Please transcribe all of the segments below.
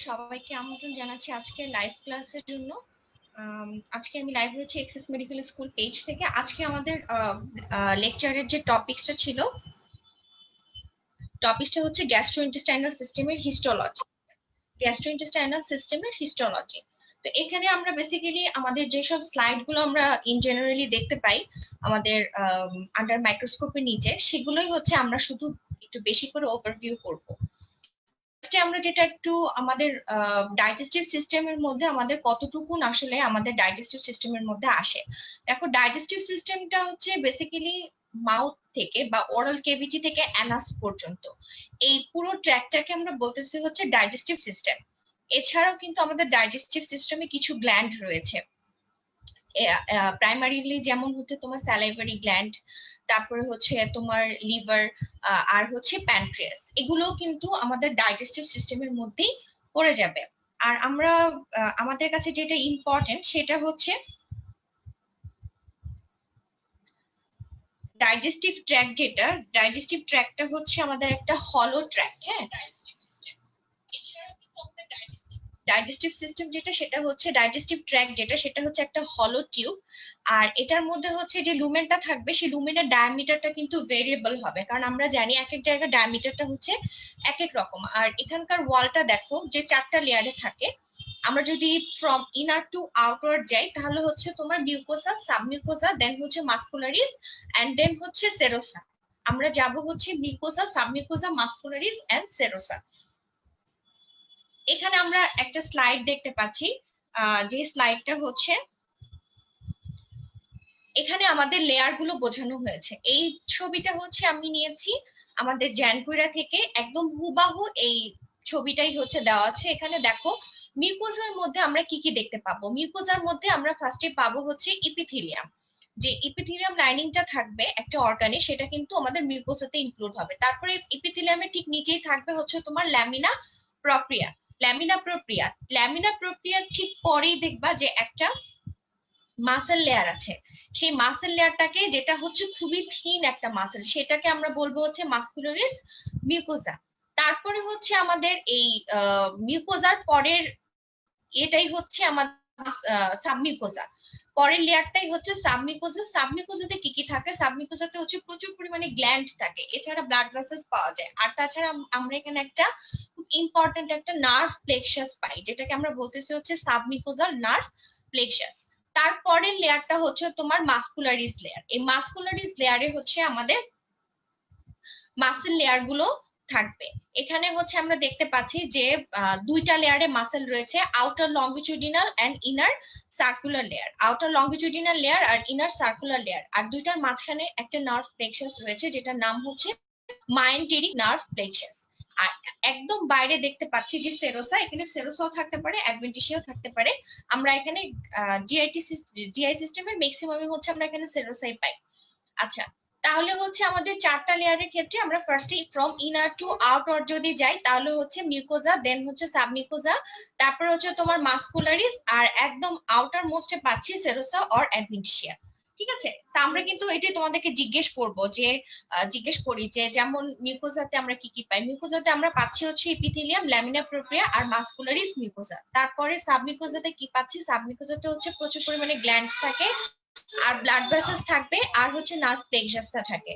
সবাইকে আমন্ত্রণ জানাচ্ছি আজকের লাইভ ক্লাসের জন্য। আজকে আমি লাইভ হচ্ছে এক্সেস মেডিকেল স্কুল পেজ থেকে। আজকে আমাদের লেকচারের যে টপিকসটা ছিল, টপিকসটা হচ্ছে গ্যাস্ট্রোইন্টেস্টাইনাল সিস্টেমের হিস্টোলজি। গ্যাস্ট্রোইন্টেস্টাইনাল সিস্টেমের হিস্টোলজি। তো এখানে আমরা বেসিক্যালি আমাদের যেসব স্লাইড গুলো আমরা ইন জেনারেলি দেখতে পাই আমাদের আন্ডার মাইক্রোস্কোপের নিচে, সেগুলোই হচ্ছে আমরা শুধু একটু বেশি করে ওভারভিউ করবো। আমরা যেটা একটু আমাদের ডাইজেস্টিভ সিস্টেমের মধ্যে আমাদের কতটুকু আসলে আমাদের ডাইজেস্টিভ সিস্টেমের মধ্যে আসে। দেখো, ডাইজেস্টিভ সিস্টেমটা হচ্ছে বেসিক্যালি মাউথ থেকে বা ওরাল কেভিটি থেকে অ্যানাস পর্যন্ত এই পুরো ট্র্যাকটাকে আমরা বলতেছি হচ্ছে ডাইজেস্টিভ সিস্টেম। এছাড়াও কিন্তু আমাদের ডাইজেস্টিভ সিস্টেমে কিছু গ্ল্যান্ড রয়েছে, প্রাইমারিলি যেমন হচ্ছে তোমার স্যালাইভারি গ্ল্যান্ড, তারপরে হচ্ছে তোমার লিভার, আর হচ্ছে প্যানক্রিয়াস। এগুলো কিন্তু আমাদের ডাইজেস্টিভ সিস্টেমের মধ্যেই পড়ে যাবে। আর আমরা আমাদের কাছে যেটা ইম্পর্টেন্ট সেটা হচ্ছে ডাইজেস্টিভ ট্র্যাক্ট। যেটা ডাইজেস্টিভ ট্র্যাক্টটা হচ্ছে আমাদের একটা হলো ট্র্যাক্ট। হ্যাঁ, ডাইজেস্টিভ সিস্টেম যেটা সেটা হচ্ছে ডাইজেস্টিভ ট্র্যাক্ট, যেটা সেটা হচ্ছে একটা হলো টিউব। আর এটার মধ্যে হচ্ছে যে লুমেনটা থাকবে, সেই লুমেনের ডায়ামিটারটা কিন্তু ভেরিয়েবল হবে, কারণ আমরা জানি এক এক জায়গায় ডায়ামিটারটা হচ্ছে এক এক রকম। আর এখানকার ওয়ালটা দেখো যে 4টা লেয়ারে থাকে। আমরা যদি ফ্রম ইনার টু আউটওয়ার্ড যাই তাহলে হচ্ছে তোমার মিউকোসা, সাবমিউকোসা, দেন হচ্ছে মাসকুলারিস, এন্ড দেন হচ্ছে সেরোসা। আমরা যাব হচ্ছে মিউকোসা, সাবমিউকোসা, মাসকুলারিস এন্ড সেরোসা। এখানে আমরা একটা স্লাইড দেখতে পাচ্ছি, যে স্লাইডটা হচ্ছে এখানে আমাদের লেয়ার গুলো বোঝানো হয়েছে। এই ছবিটা হচ্ছে আমি নিয়েছি আমাদের জ্যানকুইরা থেকে, একদম হুবাহু এই ছবিটাই হচ্ছে দেওয়া আছে। এখানে দেখো মিউকোজার মধ্যে আমরা কি কি দেখতে পাবো। মিউকোজার মধ্যে আমরা ফার্স্টে পাবো হচ্ছে ইপিথেলিয়াম। যে ইপিথেলিয়াম লাইনিংটা থাকবে একটা অর্গানে, সেটা কিন্তু আমাদের মিউকোসাতে ইনক্লুড হবে। তারপরে ইপিথেলিয়ামের ঠিক নিচেই থাকবে হচ্ছে তোমার ল্যামিনা প্রপ্রিয়া। ল্যামিনা প্রপ্রিয়ার ঠিক পরেই দেখবা যে একটা মাসেল লেয়ার আছে। সেই মাসেল লেয়ারটাকে, যেটা হচ্ছে খুবই থিন একটা মাসেল, সেটাকে আমরা বলবো হচ্ছে মাসকুলারিস মিউকোসা। তারপরে হচ্ছে আমাদের এই মিউকোজার পরের এটাই হচ্ছে আমাদের সাবমিউকোসা। পরের লেয়ারটাই হচ্ছে সাবমিউকোসা। সাবমিউকোসাতে কি কি থাকে? সাবমিউকোসাতে হচ্ছে প্রচুর পরিমাণে গ্ল্যান্ড থাকে, এছাড়া ব্লাড ভেসেলস পাওয়া যায়। আর তাছাড়া আমরা এখানে একটা খুব ইম্পর্টেন্ট একটা নার্ভ প্লেক্সাস পাই, যেটাকে আমরা বলতেছি হচ্ছে সাবমিউকোজাল নার্ভ প্লেক্সাস। তারপরের লেয়ারটা হচ্ছে তোমার মাসকুলারিস লেয়ার। এই মাসকুলারিস লেয়ারে হচ্ছে আমাদের মাসেল লেয়ার গুলো থাকবে। এখানে হচ্ছে আমরা দেখতে পাচ্ছি যে 2টা লেয়ারে মাসেল রয়েছে, outer longitudinal and inner circular layer. Outer longitudinal layer আর ইনার সার্কুলার লেয়ার, আর দুইটার মাঝখানে একটা নার্ভ প্লেক্সাস রয়েছে, যেটার নাম হচ্ছে মায়োন্টেরিক নার্ভ প্লেক্সাস। আর একদম বাইরে দেখতে পাচ্ছি যে সেরোসা। এখানে সেরোসাও থাকতে পারে, অ্যাডভেন্টিসিয়াও থাকতে পারে। আমরা এখানে জিআই সিস্টেমের ম্যাক্সিমামই হচ্ছে আমরা এখানে সেরোসাই পাই। আচ্ছা, তাহলে হচ্ছে আমাদের 4টা লেয়ারের ক্ষেত্রে আমরা ফার্স্টে ফ্রম ইনার টু আউটওয়ার্ড যদি যাই তাহলে হচ্ছে মিউকোজা, দেন হচ্ছে সাবমিউকোজা, তারপর হচ্ছে তোমার মাসকুলারিস, আর একদম আউটার মোস্টে পাচ্ছি সেরোসা অর অ্যাডভেন্টিসিয়া। ঠিক আছে, তা আমরা কিন্তু এটাই তোমাদেরকে জিজ্ঞেস করব যে জিজ্ঞেস করি যে যেমন মিউকোজাতে আমরা কি কি পাই। মিউকোজাতে আমরা পাচ্ছি হচ্ছে ইপিথেলিয়াম, ল্যামিনা প্রোপ্রিয়া আর মাসকুলারিস মিউকোজা। তারপরে সাবমিউকোজাতে কি পাচ্ছি? সাবমিউকোজাতে হচ্ছে প্রচুর পরিমাণে গ্ল্যান্ড থাকে, আর ব্লাড ভেসেলস থাকবে, আর হচ্ছে নার্ভ প্লেক্সাসটা থাকে।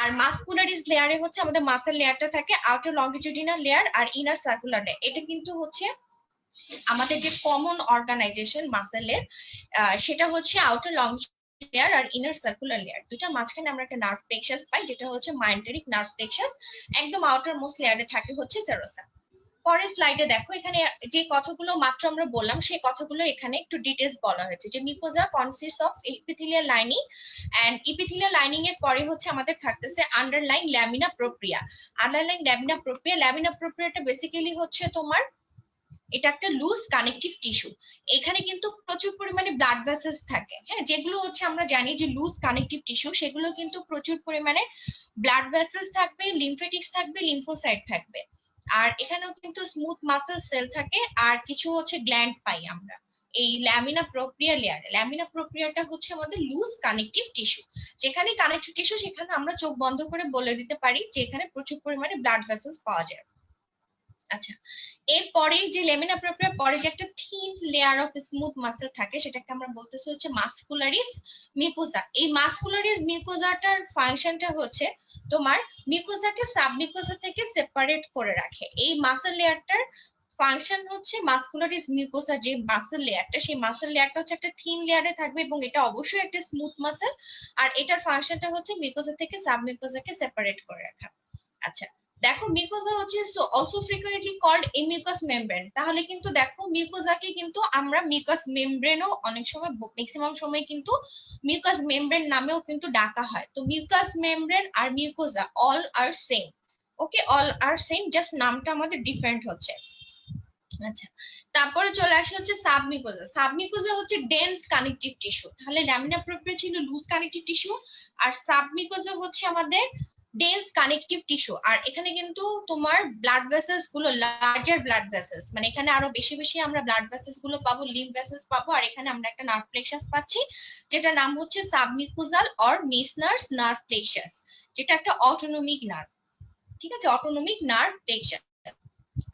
আর মাসকুলারিস লেয়ারে হচ্ছে আমাদের মাসেল লেয়ারটা থাকে, আউটার লংগিটিউডিনাল লেয়ার আর ইনার সার্কুলার লেয়ার। এটা কিন্তু হচ্ছে আমাদের যে কমন অর্গানাইজেশন মাসেলের, সেটা হচ্ছে আউটার লংগিটিউডিনাল লেয়ার আর ইনার সার্কুলার লেয়ার। দুইটার মাঝখানে আমরা একটা নার্ভ প্লেক্সাস পাই, যেটা হচ্ছে মায়োন্টেরিক নার্ভ প্লেক্সাস। একদম আউটার মোস্ট লেয়ারে থাকে হচ্ছে সেরোসা। পরের স্লাইডে দেখো, এখানে যে কথাগুলো মাত্র আমরা বললাম সেই কথাগুলো এখানে একটু ডিটেলস বলা হয়েছে। যে mucosa consist of epithelial lining, and epithelial lining এর পরে হচ্ছে আমাদের থাকতেছে underlying lamina propria. Underlying lamina propria, lamina প্রোপ্রিয়াটা বেসিক্যালি হচ্ছে তোমার এটা একটা লুজ কানেকটিভ টিস্যু। এখানে কিন্তু প্রচুর পরিমাণে ব্লাড ভেসেলস থাকে। হ্যাঁ, যেগুলো হচ্ছে আমরা জানি যে লুজ কানেকটিভ টিস্যু, সেগুলো কিন্তু প্রচুর পরিমাণে ব্লাড ভেসেলস থাকবে, লিমফেটিক্স থাকবে, লিম্ফোসাইট থাকবে। আর এখানেও কিন্তু স্মুথ মাসেল সেল থাকে, আর কিছু হচ্ছে গ্ল্যান্ড পাই আমরা এই ল্যামিনা প্রোপ্রিয়া লেয়ারে। ল্যামিনা প্রোপ্রিয়াটা হচ্ছে আমাদের লুজ কানেকটিভ টিস্যু। যেখানে কানেকটিভ টিস্যু সেখানে আমরা চোখ বন্ধ করে বলে দিতে পারি যে এখানে প্রচুর পরিমাণে ব্লাড ভেসেলস পাওয়া যায়। আচ্ছা, এরপরে যে লেমিনা প্রোপ্রিয়া পরে যে একটা thin layer of smooth muscle থাকে সেটাকে আমরা বলতেছি হচ্ছে মাসকুলারিস মিউকোসা। এই মাসকুলারিস মিউকোসাটার ফাংশনটা হচ্ছে তোমার মিউকোসাকে সাবমিউকোসা থেকে সেপারেট করে রাখে। এই মাসেল লেয়ারটার ফাংশন হচ্ছে মাসকুলারিস মিউকোসা যে মাসেল লেয়ারটা, সেই মাসেল লেয়ারটা হচ্ছে একটা থিন লেয়ারে থাকবে এবং এটা অবশ্যই একটা স্মুথ মাসেল। আর এটার ফাংশনটা হচ্ছে মিউকোসা থেকে সাবমিউকোসাকে সেপারেট করে রাখা। আচ্ছা, দেখো মিউকোসা হচ্ছে also frequently called a mucous membrane. তাহলে কিন্তু দেখো মিউকোসাকে কিন্তু আমরা মিউকাস মেমব্রেনও অনেক সময়, ম্যাক্সিমাম সময় কিন্তু মিউকাস মেমব্রেন নামেও কিন্তু ডাকা হয়। তো মিউকাস মেমব্রেন আর মিউকোসা অল আর সেম। ওকে, অল আর সেম, জাস্ট নামটা আমাদের ডিফারেন্ট হচ্ছে। আচ্ছা, তারপরে চলে আসে হচ্ছে সাবমিউকোসা। সাবমিউকোসা হচ্ছে ডেন্স কানেকটিভ টিস্যু। তাহলে ল্যামিনা প্রোপ্রিয়া ছিল লুজ কানেকটিভ টিস্যু, আর সাবমিউকোসা হচ্ছে আমাদের ডেন্স কানেকটিভ টিস্যু। আর এখানে কিন্তু তোমার ব্লাড ভেসেলস গুলো লার্জার ব্লাড ভেসেলস, মানে এখানে আরো বেশি বেশি আমরা ব্লাড ভেসেলস গুলো পাবো, লিম্ফ ভেসেলস পাবো। আর এখানে আমরা একটা নার্ভ প্লেক্সাস পাচ্ছি, যেটা নাম হচ্ছে সাবমিউকোসাল অর মিসনার্স নার্ভ প্লেক্সাস, যেটা একটা অটোনমিক নার্ভ। ঠিক আছে, অটোনমিক নার্ভ প্লেক্সাস।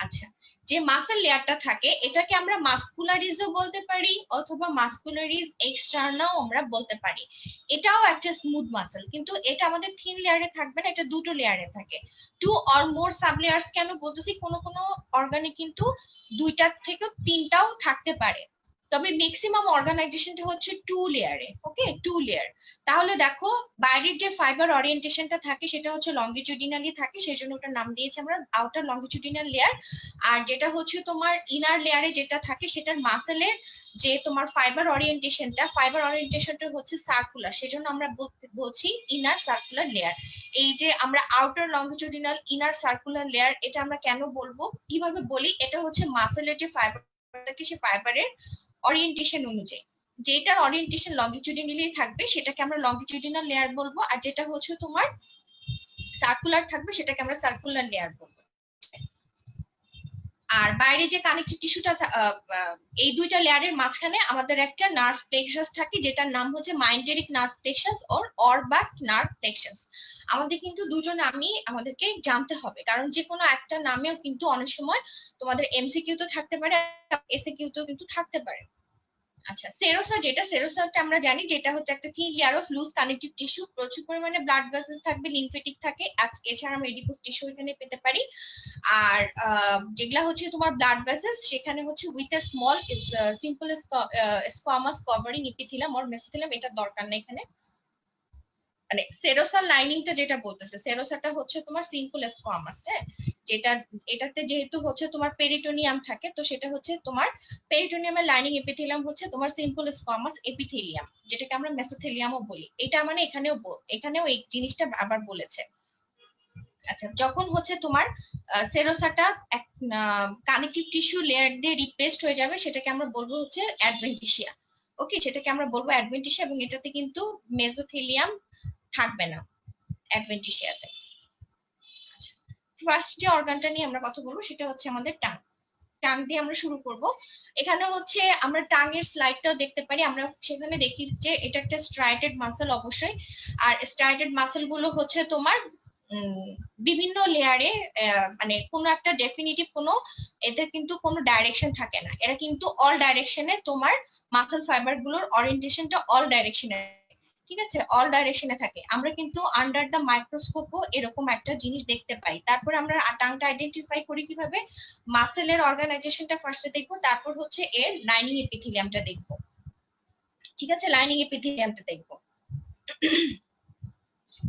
আচ্ছা, যে মাসেল লেয়ারটা থাকে এটাকে আমরা মাসকুলারিজও বলতে পারি অথবা মাসকুলারিজ এক্সটার্নাও আমরা বলতে পারি। এটাও একটা স্মুথ মাসেল, কিন্তু এটা আমাদের থিন লেয়ারে থাকবে না, এটা দুটো লেয়ারে থাকে। Two or more sub layers কেন বলতেছি, কোনো কোনো অর্গানে কিন্তু দুইটার থেকে তিনটাও থাকতে পারে, তবে ম্যাক্সিমাম অর্গানাইজেশনটা হচ্ছে টু লেয়ারে। ওকে, টু লেয়ার। তাহলে দেখো বাইরের যে ফাইবার অরিয়েন্টেশনটা থাকে সেটা হচ্ছে লঙ্গিটিউডিনালি থাকে, সেই জন্য ওটার নাম দিয়েছি আমরা আউটার লঙ্গিটিউডিনাল লেয়ার। আর যেটা হচ্ছে তোমার ইনার লেয়ারে যেটা থাকে সেটার মাসেলের যে তোমার ফাইবার অরিয়েন্টেশনটা হচ্ছে সার্কুলার, সেজন্য আমরা বলছি ইনার সার্কুলার লেয়ার। এই যে আমরা outer longitudinal inner circular layer, এটা আমরা কেন বলবো, কিভাবে বলি, এটা হচ্ছে মাসেলের যে ফাইবার থাকে সে ফাইবারের অরিয়েন্টেশন অনুযায়ী, যেটার অরিয়েন্টেশন লঙ্গিটিউডিনালি থাকবে সেটাকে আমরা লঙ্গিটিউডিনাল লেয়ার বলবো, আর যেটা হচ্ছে তোমার সার্কুলার থাকবে সেটাকে আমরা সার্কুলার লেয়ার বলবো। আর বাইরে যে কানেকটিভ টিস্যুটা, এই দুইটা লেয়ারের মাঝখানে আমাদের একটা নার্ভ প্লেক্সাস থাকে, যেটার নাম হচ্ছে myenteric nerve plexus or Auerbach nerve plexus. আমাদের কিন্তু দুটো নামই আমাদেরকে জানতে হবে, কারণ যে কোনো একটা নামেও কিন্তু অনেক সময় তোমাদের এমসিকিউ তো থাকতে পারে, এসিকিউ তো কিন্তু থাকতে পারে। আচ্ছা, সেরোসা, যেটা সেরোসাটা আমরা জানি যেটা হচ্ছে একটা thin layer of loose connective tissue, প্রচুর পরিমাণে ব্লাড ভেসেলস থাকবে, লিম্ফেটিক থাকে, এছাড়া আমরা এডিপোস টিস্যু এখানে পেতে পারি। আর যেগুলা হচ্ছে তোমার ব্লাড ভেসেলস সেখানে হচ্ছে with a small simple squamous covering epithelium or mesothelium, এটা দরকার নেই এখানে। মানে সেরোসাল লাইনিংটা যেটা বলতেছে, সেরোসাটা হচ্ছে তোমার সিম্পল স্কোয়ামাস, হ্যাঁ, যেটা এটাতে যেহেতু হচ্ছে তোমার পেরিটোনিয়াম থাকে, তো সেটা হচ্ছে তোমার পেরিটোনিয়ামের লাইনিং এপিথেলিয়াম হচ্ছে তোমার সিম্পল স্কোয়ামাস এপিথেলিয়াম, যেটাকে আমরা মেসোথেলিয়ামও বলি। এটা মানে এখানেও এই জিনিসটা আবার বলেছে। আচ্ছা, যখন হচ্ছে তোমার সেরোসাটা কানেকটিভ টিস্যু লেয়ার দিয়ে রিপ্লেসড হয়ে যাবে সেটাকে আমরা বলবো হচ্ছে অ্যাডভেন্টিসিয়া। ওকে, সেটাকে আমরা বলবো অ্যাডভেন্টিসিয়া, এবং এটাতে কিন্তু মেসোথেলিয়াম থাকবে না অ্যাডভেন্টিসিয়াতে। আচ্ছা, ফার্স্ট যে অর্গানটা নিয়ে আমরা কথা বলবো সেটা হচ্ছে আমাদের টাং। টাং দিয়ে আমরা শুরু করব। এখানে হচ্ছে আমরা টাংয়ের স্লাইডটাও দেখতে পারি, আমরা সেখানে দেখি যে এটা একটা স্ট্রাইটেড মাসেল অবশ্যই। আর স্ট্রাইটেড মাসেল গুলো হচ্ছে তোমার বিভিন্ন লেয়ারে, মানে কোনো একটা ডেফিনিটিভ কোনো, এদের কিন্তু কোনো ডাইরেকশন থাকে না, এরা কিন্তু অল ডাইরেকশনে তোমার মাসেল ফাইবার গুলোর অরিয়েন্টেশনটা অল ডাইরেকশনে, ঠিক আছে, অল ডাইরেকশনে থাকে। আমরা কিন্তু আন্ডার দ্য মাইক্রোস্কোপও এরকম একটা জিনিস দেখতে পাই। তারপর আমরা টাংটা আইডেন্টিফাই করি কিভাবে, মাসেলের অর্গানাইজেশনটা ফার্স্টে দেখবো, তারপর হচ্ছে এর লাইনিং এপিথেলিয়ামটা দেখবো। ঠিক আছে, লাইনিং এপিথেলিয়ামটা দেখবো।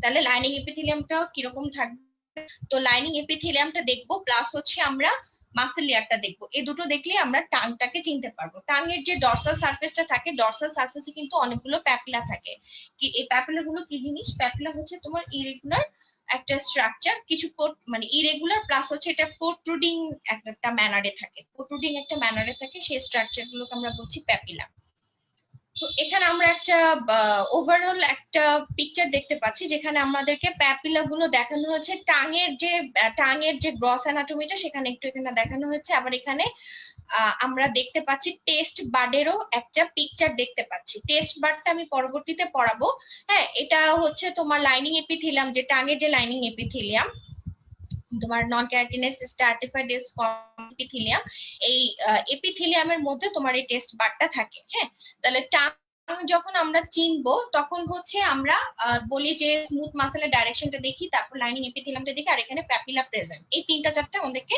তাহলে লাইনিং এপিথেলিয়ামটা কিরকম থাকবে, তো লাইনিং এপিথেলিয়ামটা দেখবো, প্লাস হচ্ছে আমরা মাসেল লেয়ারটা দেখবো। এই দুটো দেখলে আমরা টাংটাকে চিনতে পারবো। টাংয়ের যে ডরসাল সারফেসটা থাকে, ডরসাল সারফেসে কিন্তু অনেকগুলো প্যাপিলা থাকে। কি এই প্যাপিলা গুলো কি জিনিস, প্যাপিলা হচ্ছে তোমার ইরেগুলার একটা স্ট্রাকচার, কিছু মানে ইরেগুলার প্লাস হচ্ছে এটা প্রোট্রুডিং একটা ম্যানারে থাকে, প্রোট্রুডিং একটা ম্যানারে থাকে, সেই স্ট্রাকচার গুলোকে আমরা বলছি প্যাপিলা। তো এখানে আমরা একটা ওভারঅল একটা পিকচার দেখতে পাচ্ছি, যেখানে আমাদেরকে প্যাপিলা গুলো দেখানো হয়েছে। টাঙের যে গ্রস অ্যানাটমিটা সেখানে একটু এখানে দেখানো হয়েছে। আবার এখানে আমরা দেখতে পাচ্ছি টেস্ট বার্ডেরও একটা পিকচার দেখতে পাচ্ছি। টেস্ট বার্ডটা আমি পরবর্তীতে পড়াবো। হ্যাঁ, এটা হচ্ছে তোমার লাইনিং এপিথেলিয়াম, যে টাঙের যে লাইনিং এপিথেলিয়াম তোমার নন ক্যারাটিনাস স্ট্রাটিফাইড এপিথেলিয়াম, এই এপিথেলিয়ামের মধ্যে তোমার এই টেস্ট বারটা থাকে। হ্যাঁ, তাহলে টাং যখন আমরা চিনবো তখন হচ্ছে আমরা বলি যে স্মুথ মাসেলের ডাইরেকশনটা দেখি, তারপর লাইনিং এপিথেলিয়ামটা দেখি, আর এখানে প্যাপিলা প্রেজেন্ট, এই তিনটা চারটা আমাদেরকে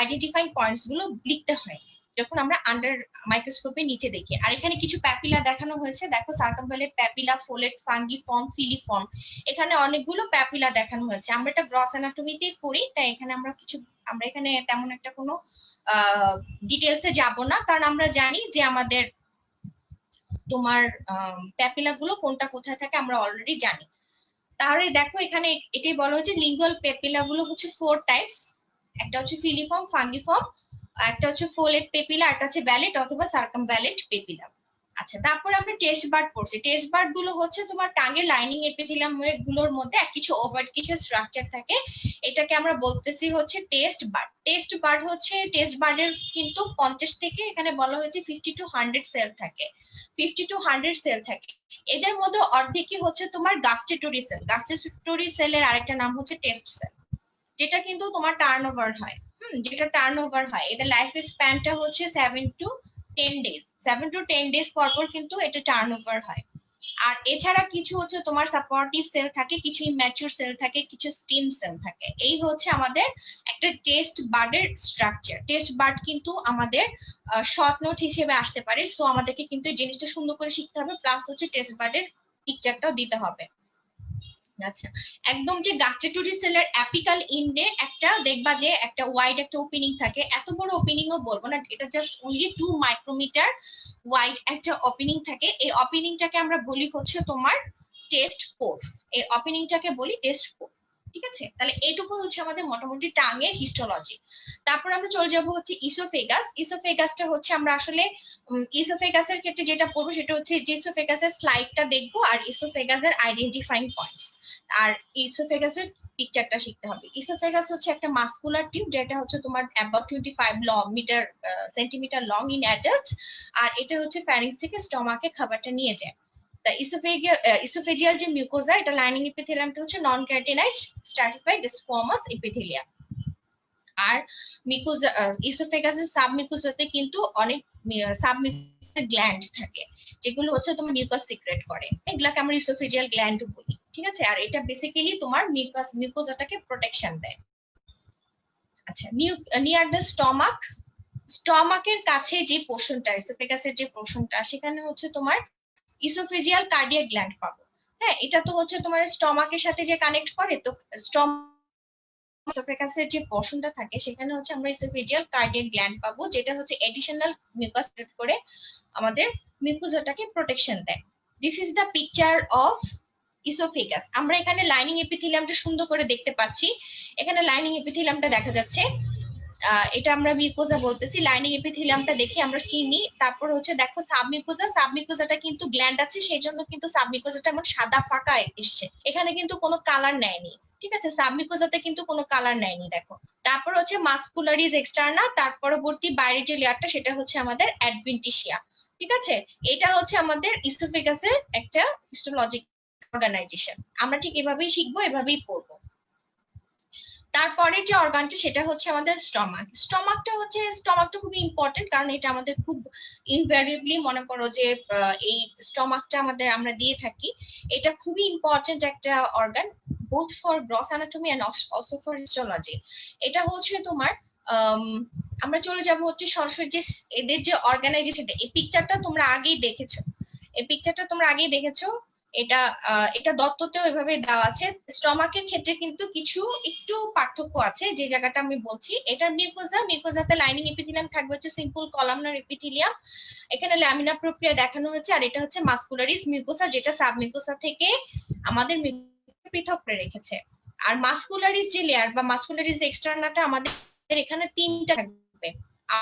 আইডেন্টিফাইং পয়েন্টস গুলো লিখতে হয় যখন আমরা আন্ডার মাইক্রোস্কোপে নিচে দেখি। আর এখানে কিছু প্যাপিলা দেখানো হয়েছে, দেখো সার্কামভ্যালেট প্যাপিলা, ফোলেট, ফাঙ্গিফর্ম, ফিলিফর্ম, এখানে অনেকগুলো প্যাপিলা দেখানো হয়েছে। আমরা এটা গ্রস অ্যানাটমিতে করি, তাই এখানে আমরা এখানে তেমন একটা কোনো ডিটেলসে যাব না, কারণ আমরা জানি যে আমাদের তোমার প্যাপিলা গুলো কোনটা কোথায় থাকে আমরা অলরেডি জানি। তাহলে দেখো এখানে এটাই বলা হয়েছে লিঙ্গুয়াল প্যাপিলা গুলো হচ্ছে 4 টাইপস, একটা হচ্ছে ফিলিফর্ম, ফাঙ্গিফর্ম, একটা হচ্ছে ফোলেট পেপিলা, একটা হচ্ছে ভ্যালেট অথবা সার্কামভ্যালেট পেপিলা। আচ্ছা, তারপর আমরা টেস্ট বার্ড পড়ছি। টেস্ট বার্ড গুলো হচ্ছে তোমার টাঙ্গের লাইনিং এপিথেলিয়াম গুলোর মধ্যে কিছু ওভার কিছু স্ট্রাকচার থাকে, এটাকে আমরা বলতেছি হচ্ছে টেস্ট বার্ড। টেস্ট বার্ড হচ্ছে টেস্ট বার্ডের কিন্তু 50 থেকে এখানে বলা হয়েছে 50 to 100 সেল থাকে, 50 to 100 সেল থাকে। এদের মধ্যে অর্ধেকই হচ্ছে তোমার গাস্টেটরি সেল। গাস্টেটরি সেলের আরেকটা নাম হচ্ছে টেস্ট সেল, যেটা কিন্তু তোমার টার্নওভার হয়। যেটা টার্নওভার হয়, এদের লাইফ স্প্যানটা হচ্ছে 7 to 10 ডেজ, 7 to 10 ডেজ পর পর কিন্তু এটা টার্নওভার হয়। আর এছাড়া কিছু হচ্ছে তোমার সাপোর্টিভ সেল থাকে, কিছু ইম্যাচিউর সেল থাকে, কিছু স্টিম সেল থাকে। এই হচ্ছে আমাদের একটা টেস্ট বার্ডের স্ট্রাকচার। টেস্ট বার্ড কিন্তু আমাদের শর্ট নোট হিসেবে আসতে পারে, সো আমাদেরকে কিন্তু এই জিনিসটা সুন্দর করে শিখতে হবে, প্লাস হচ্ছে টেস্ট বার্ডের পিকচারটাও দিতে হবে। আচ্ছা, একদম যে গাস্টেটরি সেলের অ্যাপিকাল ইন্ডে একটা দেখবা যে একটা ওয়াইড একটা ওপেনিং থাকে, এত বড় ওপেনিংও বলবো না, এটা জাস্ট অনলি 2 মাইক্রোমিটার ওয়াইড একটা ওপেনিং থাকে। এই ওপেনিংটাকে আমরা বলি হচ্ছে তোমার টেস্ট পোর, এই ওপেনিংটাকে বলি টেস্ট পোর। ঠিক আছে, তাহলে এইটুকু হচ্ছে আমাদের মোটামুটি টাঙের হিস্টোলজি। তারপর আমরা চলে যাব হচ্ছে ইসোফেগাস। ইসোফেগাসটা হচ্ছে আমরা আসলে ইসোফেগাসের ক্ষেত্রে যেটা পড়বো সেটা হচ্ছে যে ইসোফেগাসের স্লাইডটা দেখবো আর ইসোফেগাসের আইডেন্টিফাইং পয়েন্টস, আর ইসোফেগাসের পিকচারটা শিখতে হবে। ইসোফেগাস হচ্ছে একটা মাসকুলার টিউব, যেটা হচ্ছে তোমার about 25 centimetre long in adult, আর এটা হচ্ছে ফ্যারিংস থেকে স্টমাকে খাবারটা নিয়ে যায়। তা ইসোফেজিয়াল যে মিউকোজা, এটা লাইনিং এপিথেলিয়ামটা হচ্ছে নন ক্যারাটিনাইজড স্ট্রাটিফাইড স্কোয়ামাস এপিথেলিয়াম। আর মিউকোজা ইসোফেগাসের সাবমিউকোজাতে কিন্তু অনেক সাবমিউকোজাল গ্ল্যান্ড থাকে, যেগুলো হচ্ছে তোমার মিউকাস সিক্রেট করে, এগুলাকে আমরা ইসোফেজিয়াল গ্ল্যান্ড বলি। ঠিক আছে, আর এটা বেসিক্যালি তোমার মিউকোজাটাকে প্রোটেকশন দেয়। আচ্ছা, নিয়ার দ্য স্টমাক, স্টমাকের কাছে যে পোর্শনটা, ইসোফেগাসের যে পোর্শনটা, সেখানে হচ্ছে তোমার ইসোফেজিয়াল কার্ডিয়াক গ্ল্যান্ড পাবো। হ্যাঁ, এটা তো হচ্ছে তোমার স্টমাকের সাথে যে কানেক্ট করে, তো ইসোফেগাসের যে পোর্শনটা থাকে সেখানে হচ্ছে আমরা ইসোফেজিয়াল কার্ডিয়াক গ্ল্যান্ড পাবো, যেটা হচ্ছে এডিশনাল মিউকাস ক্রিয়েট করে আমাদের মিউকোজাটাকে প্রোটেকশন দেয়। This is the picture of oesophagus. আমরা এখানে লাইনিং এপিথেলিয়ামটা সুন্দর করে দেখতে পাচ্ছি, এখানে লাইনিং এপিথেলিয়ামটা দেখা যাচ্ছে, এটা আমরা মিউকোজা বলতেছি। লাইনিং এপিথেলিয়ামটা দেখে আমরা চিনি। তারপর হচ্ছে দেখো সাবমিউকোজা, সাবমিউকোজাটা কিন্তু গ্ল্যান্ড আছে, সেই জন্য কিন্তু সাবমিউকোজাটা এমন সাদা ফাঁকা এসছে, এখানে কিন্তু কোনো কালার নেয়নি। ঠিক আছে, সাবমিউকোজাতে কিন্তু কোনো কালার নেয়নি দেখো। তারপর হচ্ছে মাসকুলারিজ এক্সটার্না, তার পরবর্তী বাইরের যে লেয়ারটা সেটা হচ্ছে আমাদের অ্যাডভেন্টিসিয়া। ঠিক আছে, এটা হচ্ছে আমাদের ইসোফেগাসের একটা হিস্টোলজিক অর্গানাইজেশন। আমরা ঠিক এভাবেই শিখবো, এভাবেই পড়বো। তারপরে যে অর্গানটা সেটা হচ্ছে আমাদের স্টমাক। স্টমাকটা খুবই ইম্পর্টেন্ট, কারণ এটা আমাদের খুব ইনভ্যারিয়েবলি মনে করো যে এই স্টমাকটা আমরা দিয়ে থাকি। এটা খুবই ইম্পর্টেন্ট একটা organ, both for gross anatomy and also for histology. এটা হচ্ছে তোমার আমরা চলে যাব হচ্ছে সরাসরি যে এদের যে অর্গানাইজেশন, এই পিকচারটা তোমরা আগেই দেখেছো, এটা দত্ততেও এভাবে দেওয়া আছে। স্টমাকের ক্ষেত্রে কিন্তু কিছু একটু পার্থক্য আছে, যে জায়গাটা আমি বলছি। এটা মিউকোজাতে লাইনিং এপিথেলিয়াম থাকবে হচ্ছে সিম্পল কলামনার এপিথেলিয়াম, এখানে ল্যামিনা প্রক্রিয়া দেখানো হয়েছে। আর এটা হচ্ছে মাসকুলারিস মিউকোসা, যেটা সাবমিউকোসা থেকে আমাদের পৃথক করে রেখেছে। আর মাসকুলারিস যে লেয়ার বা মাসকুলারিস এক্সটার্নাটা আমাদের এখানে তিনটা থাকবে,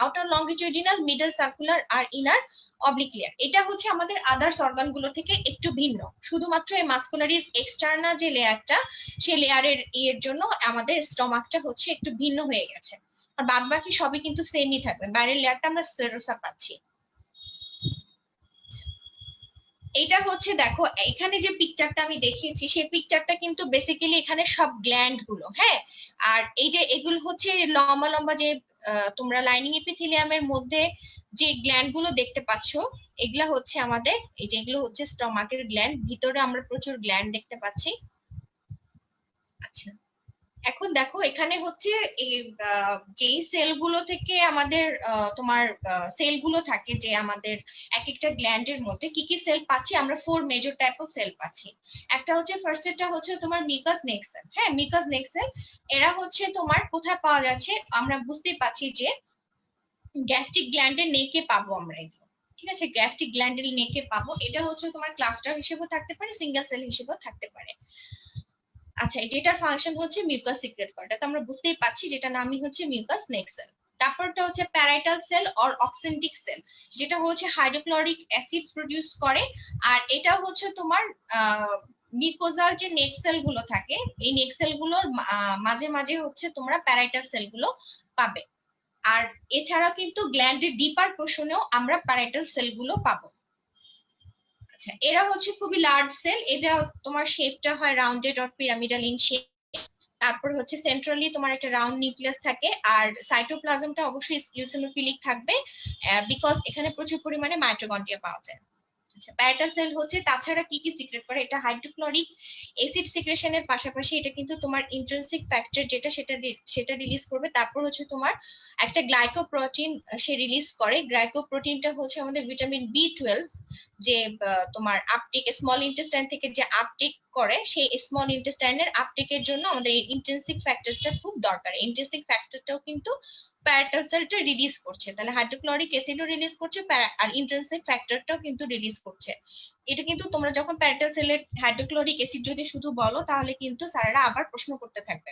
আউটার লংগিটিউডিনাল, মিডল সার্কুলার আর ইনার অবলিক লেয়ার। এটা হচ্ছে আমাদের আদার্স অর্গান গুলো থেকে একটু ভিন্ন, শুধুমাত্র এই মাসকুলারিস এক্সটার্না যে লেয়ারটা, সেই লেয়ারের জন্য আমাদের স্টমাকটা হচ্ছে একটু ভিন্ন হয়ে গেছে, আর বাদ বাকি সবই কিন্তু সেমই থাকবে। বাইরের লেয়ারটা আমরা সেরোসা পাচ্ছি। এটা হচ্ছে দেখো এখানে যে পিকচারটা আমি দেখিয়েছি সেই পিকচারটা কিন্তু বেসিক্যালি এখানে সব গ্ল্যান্ড গুলো, হ্যাঁ। আর এই যে এগুলো হচ্ছে লম্বা লম্বা যে তোমরা লাইনিং এপিথেলিয়ামের মধ্যে যে গ্ল্যান্ড গুলো দেখতে পাচ্ছ, এগুলা হচ্ছে আমাদের এই যে এগুলো হচ্ছে স্টমাকের গ্ল্যান্ড, ভিতরে আমরা প্রচুর গ্ল্যান্ড দেখতে পাচ্ছি। আচ্ছা, এখন দেখো এখানে হচ্ছে যেই সেলগুলো থেকে আমাদের তোমার সেলগুলো থাকে, যে আমাদের এক একটা গ্ল্যান্ডের মধ্যে কি কি সেল পাচ্ছি আমরা, 4 মেজর টাইপ অফ সেল পাচ্ছি। একটা হচ্ছে ফার্স্ট এটা হচ্ছে তোমার মিকাস নেক সেল, হ্যাঁ মিকাস নেক সেল। এরা হচ্ছে তোমার কোথায় পাওয়া যাচ্ছে, আমরা বুঝতেই পাচ্ছি যে গ্যাস্ট্রিক গ্ল্যান্ডের নেকে পাবো আমরা এগুলো, ঠিক আছে, গ্যাস্ট্রিক গ্ল্যান্ডের নেকে পাবো। এটা হচ্ছে তোমার ক্লাস্টার হিসেবেও থাকতে পারে, সিঙ্গেল সেল হিসেবেও থাকতে পারে। আচ্ছা, যেটার ফাংশন হচ্ছে মিউকাস সিক্রেট করা, তো আমরা বুঝতেই পাচ্ছি যেটা নামই হচ্ছে মিউকাস নেক সেল। তারপরটা হচ্ছে parietal cell or oxyntic cell, যেটা হচ্ছে হাইড্রোক্লোরিক অ্যাসিড প্রডিউস করে। আর এটা হচ্ছে তোমার মিউকোজাল যে নেক সেল গুলো থাকে, এই নেক সেল গুলোর মাঝে মাঝে হচ্ছে তোমরা প্যারাইটাল সেল গুলো পাবে। আর এছাড়া কিন্তু গ্ল্যান্ডের ডিপার পোর্শনেও আমরা প্যারাইটাল সেল গুলো পাবো। আচ্ছা, এরা হচ্ছে খুবই লার্জ সেল, এটা তোমার শেপটা হয় rounded or pyramidal in shape. তারপর হচ্ছে সেন্ট্রালি তোমার একটা রাউন্ড নিউক্লিয়াস থাকে, আর সাইটোপ্লাজমটা অবশ্যই ইউসিনোফিলিক থাকবে, বিকজ এখানে প্রচুর পরিমাণে মাইটোকন্ড্রিয়া পাওয়া যায়। আচ্ছা, প্যারাটা সেল হচ্ছে তাছাড়া কি কি সিক্রেট করে, এটা হাইড্রোক্লোরিক অ্যাসিড সিক্রেশনের পাশাপাশি এটা কিন্তু তোমার ইন্ট্রিনসিক ফ্যাক্টর যেটা সেটা রিলিজ করবে। তারপর হচ্ছে তোমার একটা গ্লাইকোপ্রোটিন সে রিলিজ করে, গ্লাইকোপ্রোটিনটা হচ্ছে আমাদের ভিটামিন বি12, যে তোমার আপটেক স্মল ইন্টেস্টাইন থেকে যে আপটেক করে, সেই স্মল ইন্টেস্টাইনের আপটেকের জন্য আমাদের ইন্ট্রিনসিক ফ্যাক্টরটা খুব দরকার। ইন্ট্রিনসিক ফ্যাক্টরটাও কিন্তু প্যারাটাল সেলটা রিলিজ করছে, তাহলে হাইড্রোক্লোরিক অ্যাসিডও রিলিজ করছে, আর ইন্ট্রিনসিক ফ্যাক্টরটাও কিন্তু রিলিজ করছে। এটা কিন্তু তোমরা যখন প্যারাটাল সেলের হাইড্রোক্লোরিক অ্যাসিড যদি শুধু বলো তাহলে কিন্তু স্যারেরা আবার প্রশ্ন করতে থাকবে।